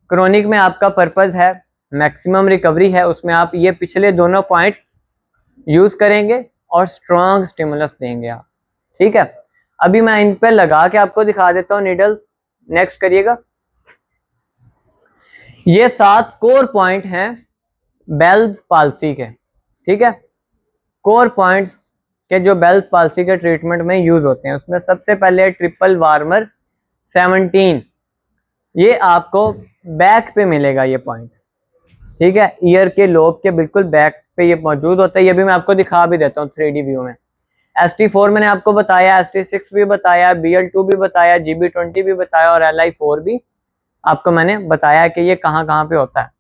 क्रोनिक में आपका पर्पस है मैक्सिमम रिकवरी है, उसमें आप ये पिछले दोनों पॉइंट्स यूज करेंगे और स्ट्रॉन्ग स्टिमुलस देंगे आप, ठीक है। अभी मैं इन पे लगा के आपको दिखा देता हूँ नीडल्स, नेक्स्ट करिएगा। ये 7 कोर पॉइंट हैं बेल्स पाल्सी के, ठीक है, कोर पॉइंट्स के जो बेल्स पाल्सी के ट्रीटमेंट में यूज होते हैं। उसमें सबसे पहले ट्रिपल वार्मर 17, ये आपको बैक पे मिलेगा ये पॉइंट, ठीक है, ईयर के लोब के बिल्कुल बैक पे ये मौजूद होता है। ये भी मैं आपको दिखा भी देता हूँ 3D व्यू में। ST4 मैंने आपको बताया, ST6 भी बताया, BL2 भी बताया, GB20 भी बताया, और LI4 भी आपको मैंने बताया कि ये कहाँ कहाँ पे होता है।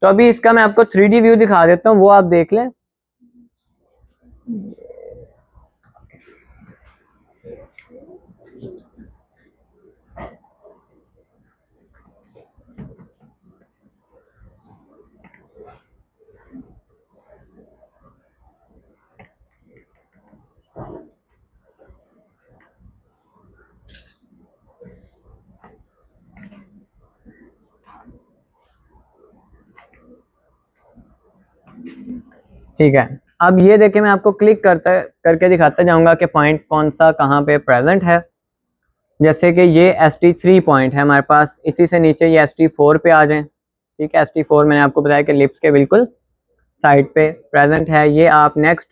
तो अभी इसका मैं आपको 3D व्यू दिखा देता हूँ, वो आप देख लें। ठीक है, अब ये देखिए मैं आपको क्लिक करके दिखाता जाऊंगा कि पॉइंट कौन सा कहाँ पे प्रेजेंट है। जैसे कि ये ST3 पॉइंट है हमारे पास, इसी से नीचे ये ST4 पे आ जाएं, ठीक है। ST4 मैंने आपको बताया कि लिप्स के बिल्कुल साइड पे प्रेजेंट है। ये आप नेक्स्ट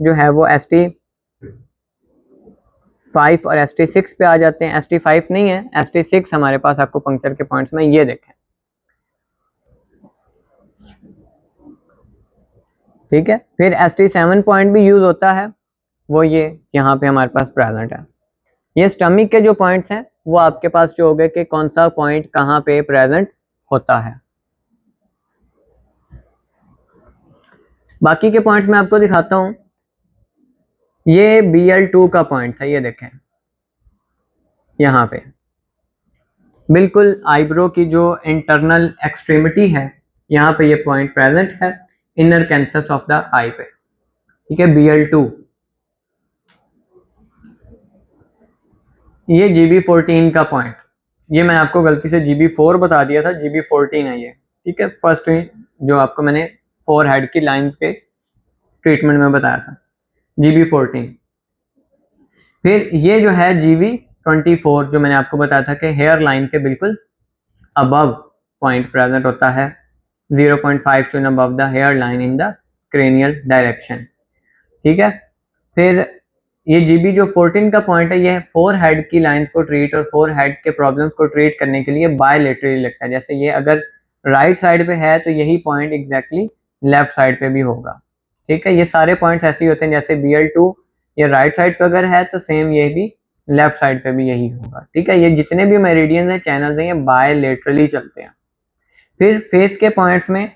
जो है वो ST5 और ST6 पे आ जाते हैं। ST5 नहीं है, ST6 हमारे पास आपको पंक्चर के पॉइंट्स में, ये देखें ठीक है। फिर ST7 पॉइंट भी यूज होता है, वो ये यहाँ पे हमारे पास प्रेजेंट है। ये स्टमक के जो पॉइंट्स हैं वो आपके पास जो हो गए कि कौन सा पॉइंट कहाँ पे प्रेजेंट होता है। बाकी के पॉइंट्स मैं आपको दिखाता हूँ। ये BL2 का पॉइंट था, ये देखें यहाँ पे बिल्कुल आईब्रो की जो इंटरनल एक्सट्रीमिटी है यहाँ पे ये पॉइंट प्रेजेंट है, इनर कैंथस ऑफ द आई पे, ठीक है, BL2। ये GB14 का पॉइंट, ये मैं आपको गलती से GB4 बता दिया था, GB14 है ये, ठीक है। फर्स्ट जो आपको मैंने 4 हेड की लाइंस के ट्रीटमेंट में बताया था, GB14। फिर ये जो है GB24 जो मैंने आपको बताया था कि हेयर लाइन के बिल्कुल अबव पॉइंट प्रेजेंट होता है, 0.5 to above the hairline in the cranial direction, ठीक है। फिर ये GB जो 14 का पॉइंट है, ये 4 हेड की लाइंस को ट्रीट और 4 हेड के प्रॉब्लम्स को ट्रीट करने के लिए बायलेटरली लगता है। जैसे ये अगर राइट साइड पे है तो यही पॉइंट एग्जैक्टली लेफ्ट साइड पे भी होगा, ठीक है। ये सारे पॉइंट्स ऐसे ही होते हैं, जैसे BL2 ये राइट साइड पे अगर है तो सेम ये भी लेफ्ट साइड पे भी यही होगा, ठीक है। ये जितने भी मेरिडियंस हैं, चैनल्स हैं, ये बायलेटरली चलते हैं। फिर फेस के पॉइंट्स में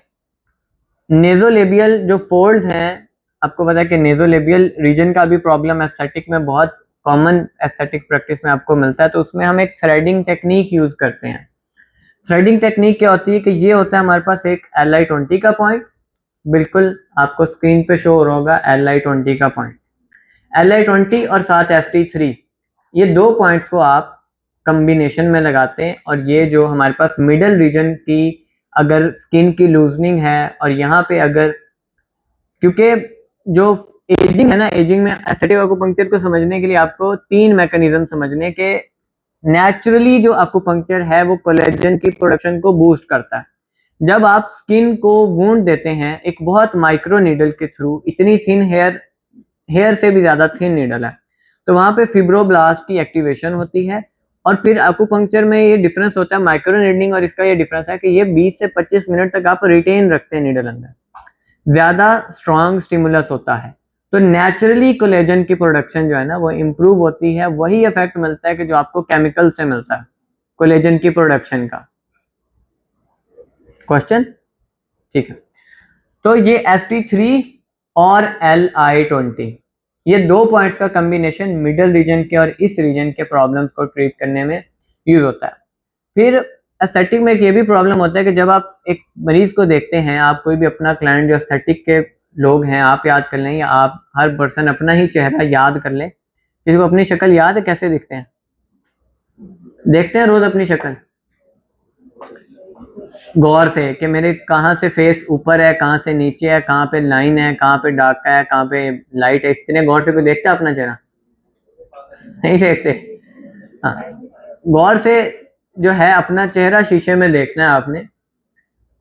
नेजोलेबियल जो फोल्ड्स हैं, आपको पता है कि नेजोलेबियल रीजन का भी प्रॉब्लम एस्थेटिक में बहुत कॉमन एस्थेटिक प्रैक्टिस में आपको मिलता है, तो उसमें हम एक थ्रेडिंग टेक्निक यूज करते हैं। थ्रेडिंग टेक्निक क्या होती है कि ये होता है हमारे पास एक Li20 का पॉइंट, बिल्कुल आपको स्क्रीन पे शो हो रहा होगा Li20 का पॉइंट, Li20 और साथ ST3, ये दो पॉइंट्स को आप कॉम्बिनेशन में लगाते हैं और ये जो हमारे पास मिडल रीजन की अगर स्किन की लूजनिंग है और यहाँ पे अगर, क्योंकि जो एजिंग है ना, एजिंग में एस्थेटिक एक्यूपंक्चर को समझने के लिए आपको 3 मैकेनिज्म समझने के। नेचुरली जो एक्यूपंक्चर है वो कोलेजन की प्रोडक्शन को बूस्ट करता है। जब आप स्किन को वूंड देते हैं एक बहुत माइक्रो नीडल के थ्रू, इतनी थिन हेयर से भी ज्यादा थिन नीडल है, तो वहां पे फिब्रोब्लास्ट की एक्टिवेशन होती है। और फिर एक्यूपंक्चर में ये डिफरेंस होता है माइक्रो नीडलिंग और इसका ये डिफरेंस है कि ये 20 से 25 मिनट तक आप रिटेन रखते हैं नीडल अंदर, ज्यादा स्ट्रॉन्ग स्टिमुलस होता है, तो नेचुरली कोलेजन की प्रोडक्शन जो है ना वो इम्प्रूव होती है। वही इफेक्ट मिलता है कि जो आपको केमिकल से मिलता है कोलेजन की प्रोडक्शन का। क्वेश्चन, ठीक है। तो ये ST3 और Li20 ये दो पॉइंट्स का कॉम्बिनेशन मिडल रीजन के और इस रीजन के प्रॉब्लम्स को ट्रीट करने में यूज होता है। फिर एस्थेटिक में एक ये भी प्रॉब्लम होता है कि जब आप एक मरीज को देखते हैं, आप कोई भी अपना क्लाइंट जो एस्थेटिक के लोग हैं आप याद कर लें, या आप हर पर्सन अपना ही चेहरा याद कर लें। किसी को अपनी शक्ल याद है कैसे दिखते हैं? देखते हैं रोज अपनी शक्ल गौर से कि मेरे कहाँ से फेस ऊपर है, कहाँ से नीचे है, कहाँ पे लाइन है, कहाँ पे डार्क है, कहाँ पे लाइट है, इतने गौर से कोई देखता है अपना चेहरा? नहीं देखते। हाँ, गौर से जो है अपना चेहरा शीशे में देखना है आपने,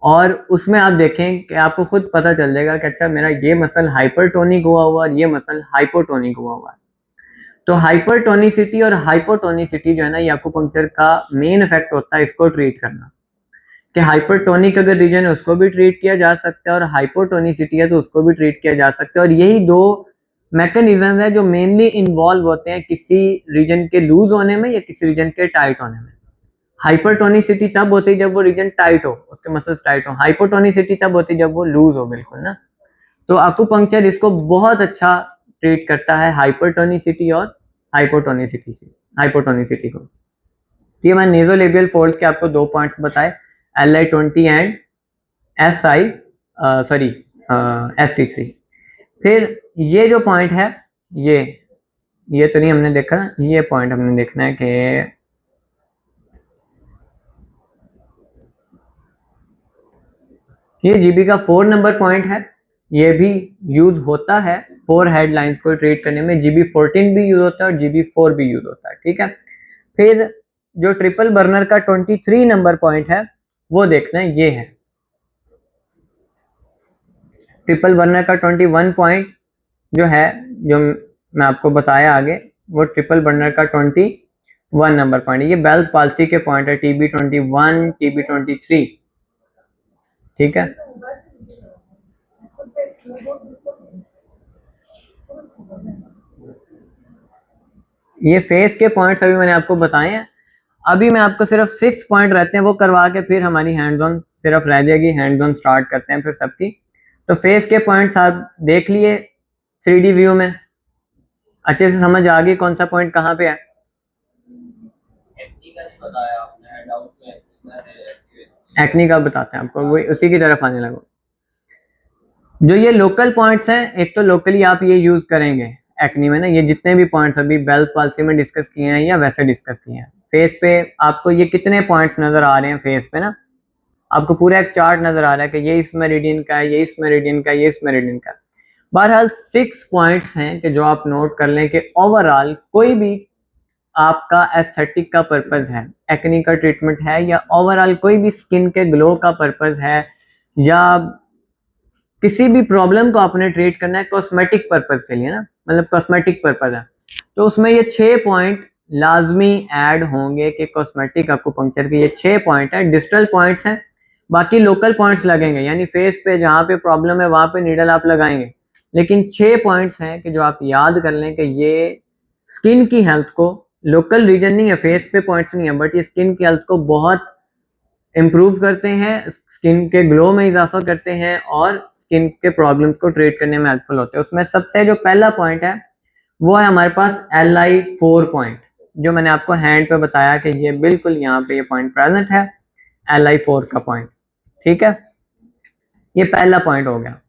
और उसमें आप देखें कि आपको खुद पता चल जाएगा कि अच्छा मेरा ये मसल हाइपरटोनिक हुआ हुआ और ये मसल हाइपोटोनिक हुआ हुआ है। तो हाइपरटोनिसिटी और हाइपोटोनिसिटी जो है ना, ये एक्यूपंक्चर का मेन इफेक्ट होता है इसको ट्रीट करना, कि हाइपरटोनिक अगर रीजन है उसको भी ट्रीट किया जा सकता है और हाइपोटोनिसिटी है तो उसको भी ट्रीट किया जा सकता है। और यही दो मैकेनिज्म है जो मेनली इन्वॉल्व होते हैं किसी रीजन के लूज होने में या किसी रीजन के टाइट होने में। हाइपरटोनिसिटी तब होती है जब वो रीजन टाइट हो, उसके मसल्स टाइट हो। हाइपोटोनिसिटी तब होती है जब वो लूज हो बिल्कुल ना। तो एक्यूपंक्चर इसको बहुत अच्छा ट्रीट करता है, हाइपरटोनिसिटी और हाइपोटोनिसिटी को। तो ये मैं नेजोलेबियल फोल्ड्स के आपको दो पॉइंट्स बताए, Li20 एंड ST3। फिर ये जो पॉइंट है ये तो नहीं हमने देखा, ये पॉइंट हमने देखना है कि ये GB का 4 नंबर पॉइंट है, ये भी यूज होता है 4 हेडलाइंस को ट्रीट करने में। GB14 भी यूज होता है और GB4 भी यूज होता है, ठीक है। फिर जो ट्रिपल बर्नर का 23 नंबर पॉइंट है वो देखना है, ये है ट्रिपल बर्नर का 21 पॉइंट जो है, जो मैं आपको बताया आगे, वो ट्रिपल बर्नर का 21 नंबर पॉइंट। ये बेल्स पाल्सी के पॉइंट है, TB21 TB23, ठीक है। ये फेस के पॉइंट्स अभी मैंने आपको बताए हैं। अभी मैं आपको सिर्फ 6 पॉइंट रहते हैं वो करवा के फिर हमारी हैंड्स ऑन सिर्फ रह जाएगी। हैंड्स ऑन स्टार्ट करते हैं फिर सबकी। तो फेस के पॉइंट्स आप देख लिए 3D व्यू में, अच्छे से समझ आ गई कौन सा पॉइंट कहाँ पे है। एक्नी का बताते हैं आपको, वही उसी की तरफ आने लगो। जो ये लोकल पॉइंट्स हैं, एक तो लोकली आप ये यूज करेंगे एक्नी में ना, ये जितने भी पॉइंट्स अभी बेल्स पाल्सी में डिस्कस किए हैं या वैसे डिस्कस किए हैं, फेस पे आपको ये कितने पॉइंट्स नजर आ रहे हैं फेस पे ना, आपको पूरा एक चार्ट नजर आ रहा है कि ये इस मेरिडियन का है, ये इस मेरिडियन का है, ये इस मेरिडियन का है। बहरहाल 6 पॉइंट्स हैं कि जो आप नोट कर लें कि ओवरऑल कोई भी आपका एस्थेटिक का पर्पस है, एक्नी का ट्रीटमेंट है, या ओवरऑल कोई भी स्किन के ग्लो का पर्पस है, या किसी भी प्रॉब्लम को आपने ट्रीट करना है कॉस्मेटिक पर्पस के लिए ना, मतलब कॉस्मेटिक पर्पस है, तो उसमें ये 6 पॉइंट लाजमी ऐड होंगे कि कॉस्मेटिक एक्यूपंक्चर के ये 6 पॉइंट है, डिजिटल पॉइंट्स हैं। बाकी लोकल पॉइंट्स लगेंगे, यानी फेस पे जहाँ पे प्रॉब्लम है वहाँ पे नीडल आप लगाएंगे, लेकिन 6 पॉइंट्स हैं कि जो आप याद कर लें कि ये स्किन की हेल्थ को, लोकल रीजन नहीं है, फेस पे पॉइंट्स नहीं है, बट ये स्किन की हेल्थ को बहुत इम्प्रूव करते हैं, स्किन के ग्लो में इजाफा करते हैं और स्किन के प्रॉब्लम्स को ट्रीट करने में हेल्पफुल होते हैं। उसमें सबसे जो पहला पॉइंट है वो है हमारे पास Li4 पॉइंट, जो मैंने आपको हैंड पे बताया कि ये बिल्कुल यहाँ पे ये पॉइंट प्रेजेंट है, Li4 का पॉइंट। ठीक है, ये पहला पॉइंट हो गया।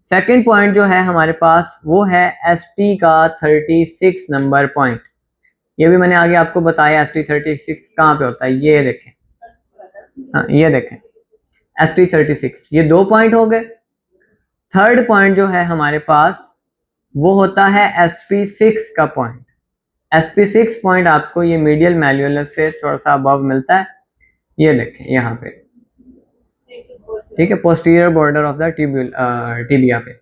सेकंड पॉइंट जो है हमारे पास वो है ST का 36 नंबर पॉइंट। ये भी मैंने आगे आपको बताया ST36 कहाँ पे होता है, ये देखें, हाँ ये देखें ST36, ये 2 पॉइंट हो गए। थर्ड पॉइंट जो है हमारे पास वो होता है SP6 का पॉइंट। SP6 पॉइंट आपको ये मीडियल मैल्यूलस से थोड़ा सा अबव मिलता है, ये देखें यहाँ पे, ठीक है, posterior border of the tibia पे।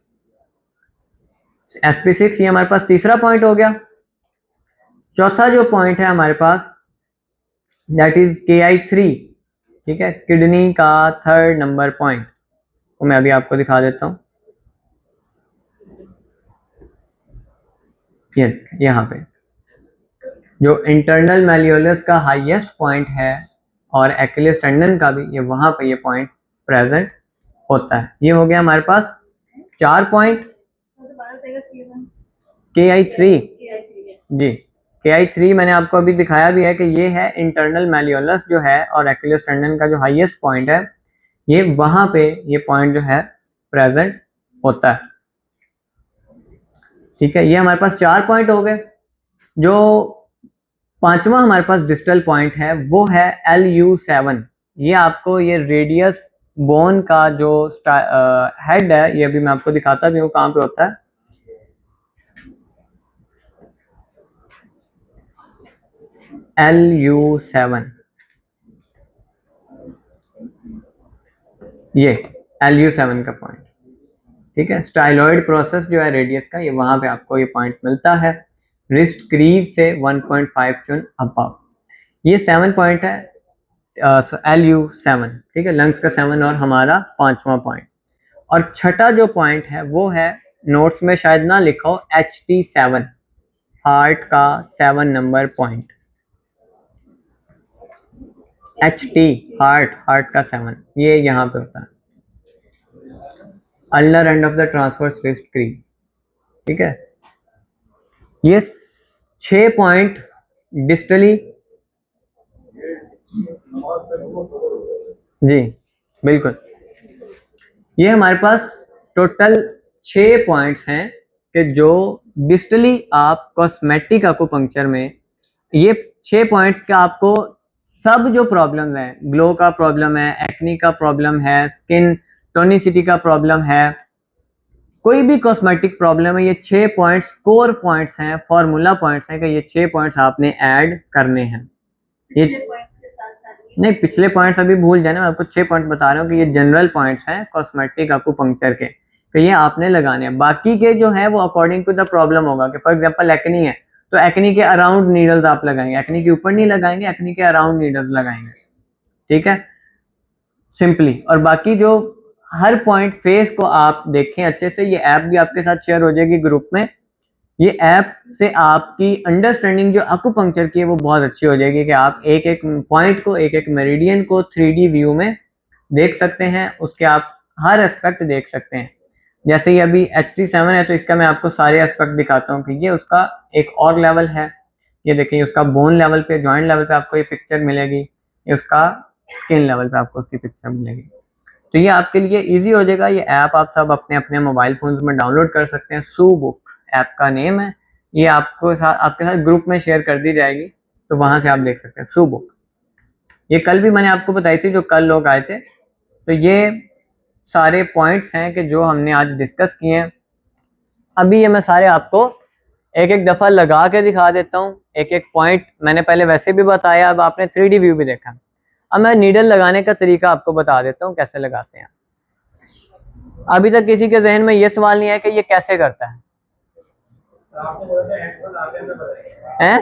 SP6 ये हमारे पास तीसरा पॉइंट हो गया। चौथा जो पॉइंट है हमारे पास दैट इज KI3, ठीक है, किडनी का 3rd नंबर पॉइंट, वो मैं अभी आपको दिखा देता हूँ। ये यहाँ पे जो इंटरनल मैल्यूलस का हाईएस्ट पॉइंट है और एक्यूलेस टेंडन का भी, ये वहां पे ये पॉइंट प्रेजेंट होता है। ये हो गया हमारे पास 4 पॉइंट। KI3 जी, KI3 मैंने आपको अभी दिखाया भी है कि ये है इंटरनल मैल्यूलस जो है और एक्यूलेस टेंडन का जो हाईएस्ट पॉइंट है, ये वहां पे ये पॉइंट जो है प्रेजेंट होता है। ठीक है, ये हमारे पास 4 पॉइंट हो गए। जो पांचवा हमारे पास डिजिटल पॉइंट है वो है LU7। ये आपको ये रेडियस बोन का जो हेड है, ये अभी मैं आपको दिखाता भी हूँ कहाँ पे होता है। LU7, ये LU7 का पॉइंट, ठीक है, स्टाइलॉइड प्रोसेस जो है रेडियस का, ये वहां पे आपको ये पॉइंट मिलता है रिस्ट क्रीज से 1.5 चुन अबव। ये 7 पॉइंट है, LU7, ठीक है, लंग्स का 7 और हमारा 5वां पॉइंट। और छठा जो पॉइंट है वो है, नोट्स में शायद ना लिखा हो, HT7, हार्ट का 7 नंबर पॉइंट। HT हार्ट का 7, ये यहाँ पे होता है, ulnar end of the transverse wrist crease. ठीक है, ये 6 पॉइंट डिस्टली, जी बिल्कुल, ये हमारे पास टोटल 6 पॉइंट्स हैं कि जो डिस्टली आप कॉस्मेटिक एक्यूपंक्चर में, ये 6 पॉइंट्स का आपको सब जो प्रॉब्लम है, ग्लो का प्रॉब्लम है, एक्नी का प्रॉब्लम है, स्किन टोनिसिटी का प्रॉब्लम है, कोई भी कॉस्मेटिक प्रॉब्लम है, ये 6 पॉइंट्स कोर पॉइंट्स हैं, फॉर्मूला पॉइंट्स हैं कि ये 6 पॉइंट्स आपने ऐड करने हैं। ये नहीं, पिछले पॉइंट्स अभी भूल जाना, मैं आपको 6 पॉइंट बता रहा हूँ कि ये जनरल पॉइंट्स हैं कॉस्मेटिक एक्यूपंक्चर के, तो ये आपने लगाने हैं। बाकी के जो है वो अकॉर्डिंग टू द प्रॉब्लम होगा कि फॉर एग्जांपल एक्नी है तो एक्नी के अराउंड नीडल्स आप लगाएंगे, एक्नी के ऊपर नहीं लगाएंगे, एक्नी के अराउंड नीडल्स लगाएंगे। ठीक है, सिंपली। और बाकी जो हर पॉइंट फेस को आप देखें अच्छे से। ये ऐप भी आपके साथ शेयर हो जाएगी ग्रुप में। ये ऐप से आपकी अंडरस्टैंडिंग जो एक्यूपंक्चर की है वो बहुत अच्छी हो जाएगी कि आप एक एक पॉइंट को, एक एक मेरिडियन को 3D व्यू में देख सकते हैं, उसके आप हर एस्पेक्ट देख सकते हैं। जैसे ये अभी HD7 है तो इसका मैं आपको सारे एस्पेक्ट दिखाता हूँ कि ये उसका एक और लेवल है। ये देखिए उसका बोन लेवल पे, जॉइंट लेवल पे आपको ये पिक्चर मिलेगी, ये उसका स्किन लेवल पे आपको उसकी पिक्चर मिलेगी। तो ये आपके लिए इजी हो जाएगा। ये ऐप आप सब अपने अपने मोबाइल फोन्स में डाउनलोड कर सकते हैं। सू बुक ऐप का नेम है। ये आपके साथ ग्रुप में शेयर कर दी जाएगी, तो वहां से आप देख सकते हैं सू बुक। ये कल भी मैंने आपको बताई थी, जो कल लोग आए थे। तो ये सारे पॉइंट्स हैं कि जो हमने आज डिस्कस किए हैं। अभी ये मैं सारे आपको एक एक दफ़ा लगा के दिखा देता हूँ। एक एक पॉइंट मैंने पहले वैसे भी बताया, अब आपने 3D व्यू भी देखा। अब मैं नीडल लगाने का तरीका आपको बता देता हूँ कैसे लगाते हैं। अभी तक किसी के जहन में ये सवाल नहीं है कि ये कैसे करता है? हैं?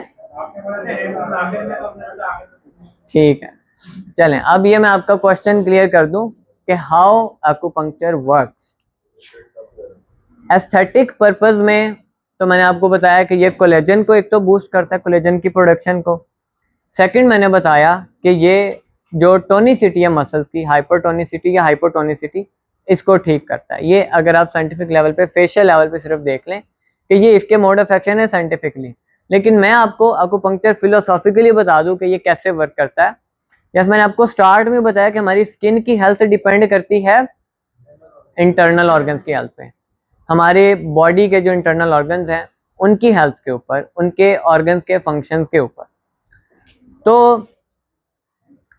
ठीक है, चलें अब ये मैं आपका क्वेश्चन क्लियर कर दूं कि how acupuncture works. Aesthetic purpose में तो मैंने आपको बताया कि ये कोलेजन को एक तो बूस्ट करता है, कोलेजन की प्रोडक्शन को। सेकंड मैंने बताया कि ये जो टोनिसिटी है मसल्स की, हाइपरटोनिसिटी या हाइपोटोनिसिटी, इसको ठीक करता है। ये अगर आप साइंटिफिक लेवल पे, फेशियल लेवल पे सिर्फ देख लें कि ये इसके मोड ऑफ एक्शन है साइंटिफिकली। लेकिन मैं आपको एक्यूपंक्चर फिलोसॉफिकली बता दूं कि ये कैसे वर्क करता है। जैसे मैंने आपको स्टार्ट में बताया कि हमारी स्किन की हेल्थ डिपेंड करती है इंटरनल ऑर्गन्स की हेल्थ पे। हमारे बॉडी के जो इंटरनल ऑर्गन्स हैं उनकी हेल्थ के ऊपर, उनके ऑर्गन्स के फंक्शन के ऊपर। तो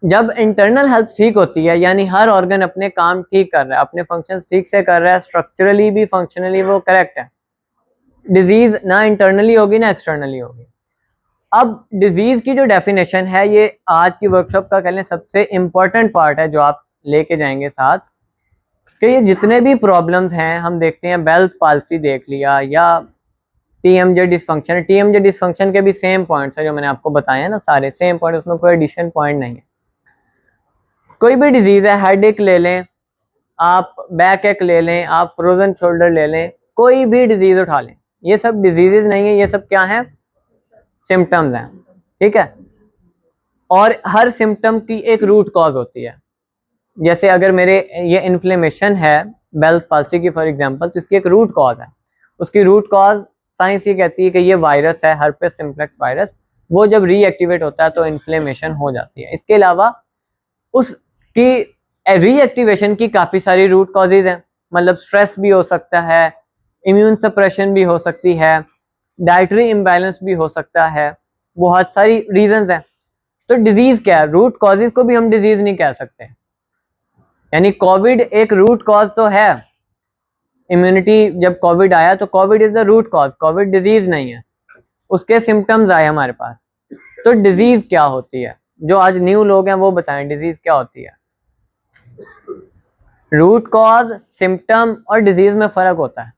जब इंटरनल हेल्थ ठीक होती है, यानी हर ऑर्गन अपने काम ठीक कर रहा है, अपने फंक्शंस ठीक से कर रहा है, स्ट्रक्चरली भी फंक्शनली वो करेक्ट है, डिजीज ना इंटरनली होगी ना एक्सटर्नली होगी। अब डिजीज की जो डेफिनेशन है, ये आज की वर्कशॉप का कह लें सबसे इम्पोर्टेंट पार्ट है जो आप लेके जाएंगे साथ, कि ये जितने भी प्रॉब्लम्स हैं हम देखते हैं, बेल्स पाल्सी देख लिया या TMJ डिसफंक्शन। TMJ डिसफंक्शन के भी सेम पॉइंट्स है जो मैंने आपको बताए हैं ना, सारे सेम पॉइंट, उसमें कोई एडिशन पॉइंट नहीं है। कोई भी डिजीज है, हेड एक ले लें आप, बैक एक ले लें आप, फ्रोजन शोल्डर ले लें, कोई भी डिजीज उठा लें, ये सब डिजीजेज नहीं है, ये सब क्या है? सिम्टम्स हैं, ठीक है। और हर सिम्टम की एक रूट कॉज होती है। जैसे अगर मेरे ये इन्फ्लेमेशन है बेल्स पाल्सी की फॉर एग्जांपल, तो इसकी एक रूट कॉज है। उसकी रूट कॉज साइंस ये कहती है कि ये वायरस है, हर्पेस सिम्प्लेक्स वायरस। वो जब रीएक्टिवेट होता है तो इन्फ्लेमेशन हो जाती है। इसके अलावा उसकी रीएक्टिवेशन की काफ़ी सारी रूट कॉजेज हैं। मतलब स्ट्रेस भी हो सकता है, इम्यून सप्रेशन भी हो सकती है, डाइटरी इम्बैलेंस भी हो सकता है, बहुत सारी रीजंस हैं। तो डिजीज क्या है? रूट कॉजेज को भी हम डिजीज नहीं कह सकते। यानी कोविड एक रूट कॉज तो है। इम्यूनिटी जब कोविड आया तो covid is the root cause, covid disease नहीं है, उसके सिम्टम्स आए हमारे पास। तो डिजीज क्या होती है? जो आज न्यू लोग हैं वो बताएं डिजीज क्या होती है। रूट कॉज, सिम्टम और डिजीज में फर्क होता है।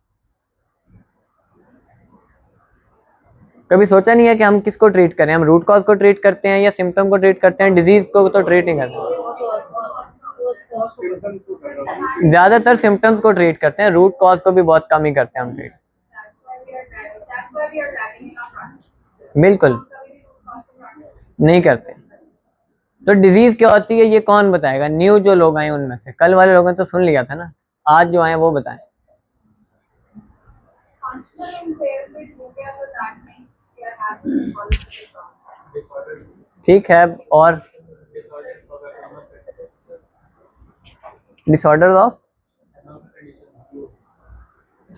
कभी सोचा नहीं है कि हम किसको ट्रीट करें? हम रूट कॉज को ट्रीट करते हैं या सिम्टम को ट्रीट करते हैं? डिजीज को तो ट्रीट नहीं करते, ज्यादातर सिम्टम्स को ट्रीट करते हैं, रूट कॉज को भी बहुत कम ही करते हैं हम ट्रीट। बिल्कुल नहीं करते। तो डिजीज क्या होती है ये कौन बताएगा? न्यू जो लोग आए उनमें से। कल वाले लोगों ने तो सुन लिया था ना, आज जो आए वो बताएं। ठीक है, और डिसऑर्डर ऑफ,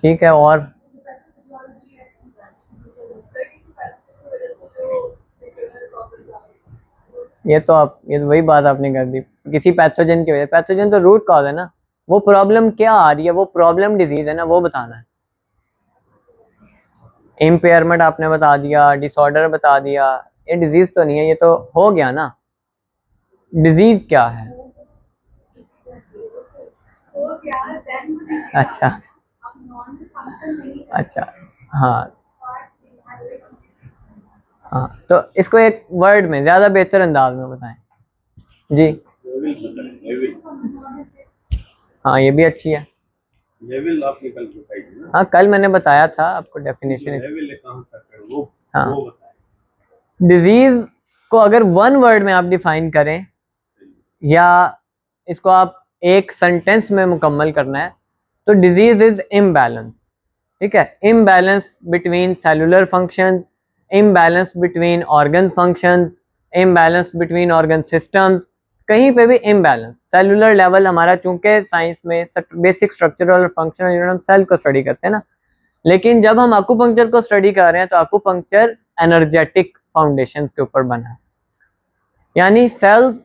ठीक है, और ये तो आप, ये तो वही बात आपने कर दी, किसी पैथोजन की वजह। पैथोजन तो रूट कॉज है ना, वो प्रॉब्लम क्या आ रही है, वो प्रॉब्लम डिजीज है ना, वो बताना है। इम्पेयरमेंट आपने बता दिया, डिसऑर्डर बता दिया, ये डिजीज तो नहीं है, ये तो हो गया ना। डिजीज क्या है? अच्छा अच्छा, हाँ हाँ, तो इसको एक वर्ड में ज़्यादा बेहतर अंदाज में बताएं जी। हाँ ये भी अच्छी है। लेवल आपने कल बताई थी ना, हाँ कल मैंने बताया था आपको डेफिनेशन। लेवल कहाँ तक है वो हाँ। वो बताएं। डिजीज को अगर वन वर्ड में आप डिफाइन करें या इसको आप एक सेंटेंस में मुकम्मल करना है तो डिजीज इज इम्बैलेंस। ठीक है, imbalance between cellular function, imbalance between organ function, imbalance between organ systems, कहीं पे भी इम्बैलेंस सेलुलर लेवल। हमारा चूंकि साइंस में बेसिक स्ट्रक्चरल और फंक्शनल यूनिट हम सेल को स्टडी करते हैं ना, लेकिन जब हम आकुपंक्चर को स्टडी कर रहे हैं तो आकुपंक्चर एनर्जेटिक फाउंडेशन के ऊपर बना है। यानी सेल्स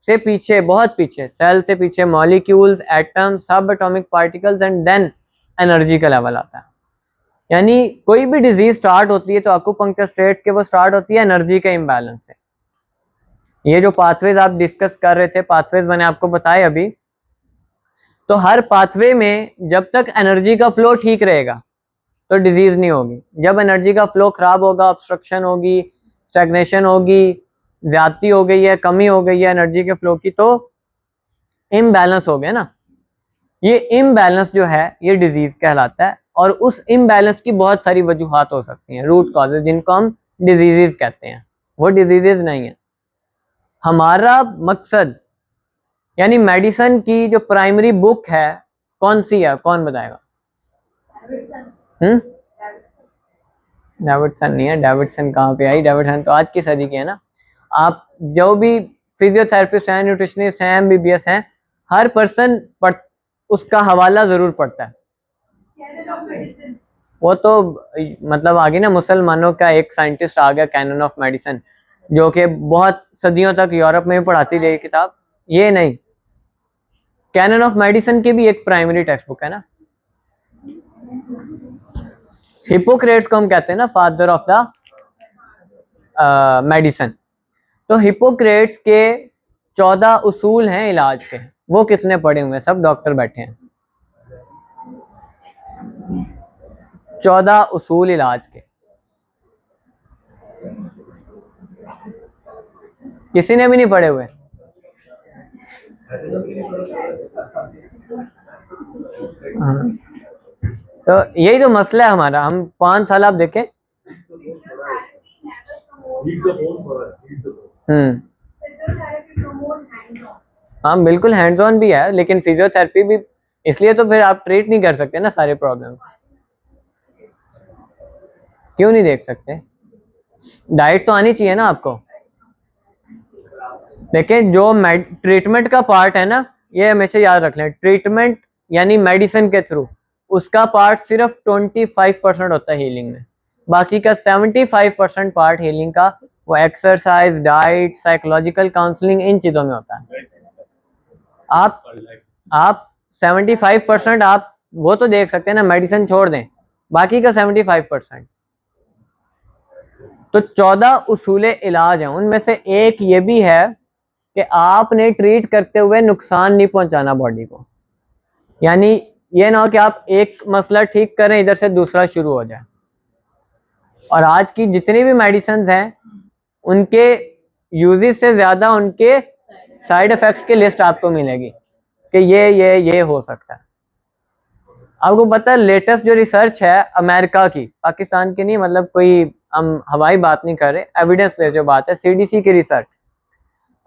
से पीछे, बहुत पीछे, सेल से पीछे molecules, atoms, subatomic particles and then energy का लेवल आता है। यानी कोई भी डिजीज स्टार्ट होती है तो आकुपंक्चर स्टेट के वो स्टार्ट होती है एनर्जी के इम्बैलेंस से। ये जो पाथवेज आप डिस्कस कर रहे थे, पाथवेज मैंने आपको बताए अभी, तो हर पाथवे में जब तक एनर्जी का फ्लो ठीक रहेगा तो डिजीज नहीं होगी। जब एनर्जी का फ्लो खराब होगा, ऑब्स्ट्रक्शन होगी, स्टैग्नेशन होगी, ज्यादती हो गई है, कमी हो गई है एनर्जी के फ्लो की, तो इम्बैलेंस हो गया ना। ये इम्बैलेंस जो है ये डिजीज कहलाता है। और उस इम्बैलेंस की बहुत सारी वजूहात हो सकती हैं, रूट कॉजेज, जिनको हम डिजीजेज कहते हैं। वो डिजीजेज नहीं है। हमारा मकसद, यानी मेडिसिन की जो प्राइमरी बुक है कौन सी है, कौन बताएगा? डेविडसन नहीं है। डेविडसन कहाँ पे आई? डेविडसन तो आज की सदी की है ना। आप जो भी फिजियोथेरेपिस्ट हैं, न्यूट्रिशनिस्ट हैं, एमबीबीएस हैं, हर पर्सन उसका हवाला जरूर पढ़ता है। वो तो मतलब आगे ना मुसलमानों का एक साइंटिस्ट आ गया, कैनन ऑफ मेडिसिन, जो कि बहुत सदियों तक यूरोप में पढ़ाती रही किताब। ये नहीं, कैनन ऑफ मेडिसिन की भी एक प्राइमरी टेक्स्ट बुक है ना। हिपोक्रेट्स को हम कहते हैं ना फादर ऑफ द मेडिसिन। तो हिपोक्रेट्स के 14 उसूल हैं इलाज के, वो किसने पढ़े हुए हैं? सब डॉक्टर बैठे हैं। 14 उसूल इलाज के किसी ने भी नहीं पढ़े हुए? हाँ। तो यही तो मसला है हमारा। हम 5 साल आप देखें, हाँ बिल्कुल हैंड्स ऑन भी है, लेकिन फिजियोथेरेपी भी, इसलिए तो फिर आप ट्रीट नहीं कर सकते ना सारे प्रॉब्लम। क्यों नहीं देख सकते? डाइट तो आनी चाहिए ना आपको। देखिए जो ट्रीटमेंट का पार्ट है ना, ये हमेशा याद रख लें, ट्रीटमेंट यानी मेडिसिन के थ्रू उसका पार्ट सिर्फ 25% होता है हीलिंग में। बाकी का 75% पार्ट हीलिंग का वो एक्सरसाइज, डाइट, साइकोलॉजिकल काउंसलिंग, इन चीज़ों में होता है। आप 75% आप वो तो देख सकते हैं ना, मेडिसिन छोड़ दें, बाकी का 75%। तो 14 उसूले इलाज हैं, उनमें से एक ये भी है कि आपने ट्रीट करते हुए नुकसान नहीं पहुंचाना बॉडी को। यानी ये ना हो कि आप एक मसला ठीक करें, इधर से दूसरा शुरू हो जाए। और आज की जितनी भी मेडिसिन हैं उनके यूजेस से ज़्यादा उनके साइड इफ़ेक्ट्स की लिस्ट आपको मिलेगी कि ये हो सकता है। आपको पता है लेटेस्ट जो रिसर्च है अमेरिका की, पाकिस्तान की नहीं, मतलब कोई हम हवाई बात नहीं कर रहे, एविडेंस बेस्ड जो बात है, सीडीसी की रिसर्च,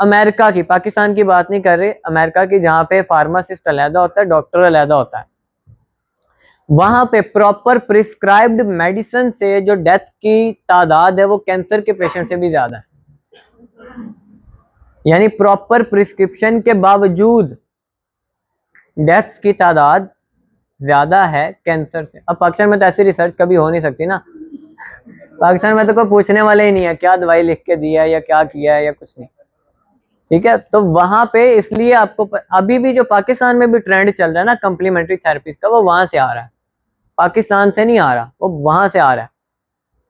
अमेरिका की, पाकिस्तान की बात नहीं कर रहे, अमेरिका की, जहाँ पे फार्मासिस्ट अलहदा होता है, डॉक्टर अलहदा होता है। वहां पे प्रॉपर प्रिस्क्राइब्ड मेडिसिन से जो डेथ की तादाद है वो कैंसर के पेशेंट से भी ज्यादा है। यानी प्रॉपर प्रिस्क्रिप्शन के बावजूद डेथ्स की तादाद ज्यादा है कैंसर से। अब पाकिस्तान में तो ऐसी रिसर्च कभी हो नहीं सकती ना। पाकिस्तान में तो कोई पूछने वाले ही नहीं है क्या दवाई लिख के दिया है या क्या किया है या कुछ नहीं। ठीक है, तो वहां पे इसलिए आपको अभी भी जो पाकिस्तान में भी ट्रेंड चल रहा है ना कम्प्लीमेंट्री थेरेपीज का, वो वहां से आ रहा है, पाकिस्तान से नहीं आ रहा, वो वहां से आ रहा है।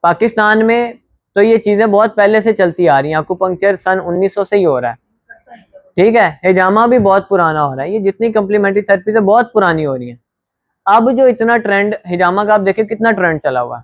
पाकिस्तान में तो ये चीजें बहुत पहले से चलती आ रही हैं। आकुपंक्चर सन 1900 से ही हो रहा है। ठीक है, हिजामा भी बहुत पुराना हो रहा है। ये जितनी कम्प्लीमेंट्री थेरेपीज है बहुत पुरानी हो रही है। अब जो इतना ट्रेंड हिजामा का, आप देखिए कितना ट्रेंड चला हुआ है।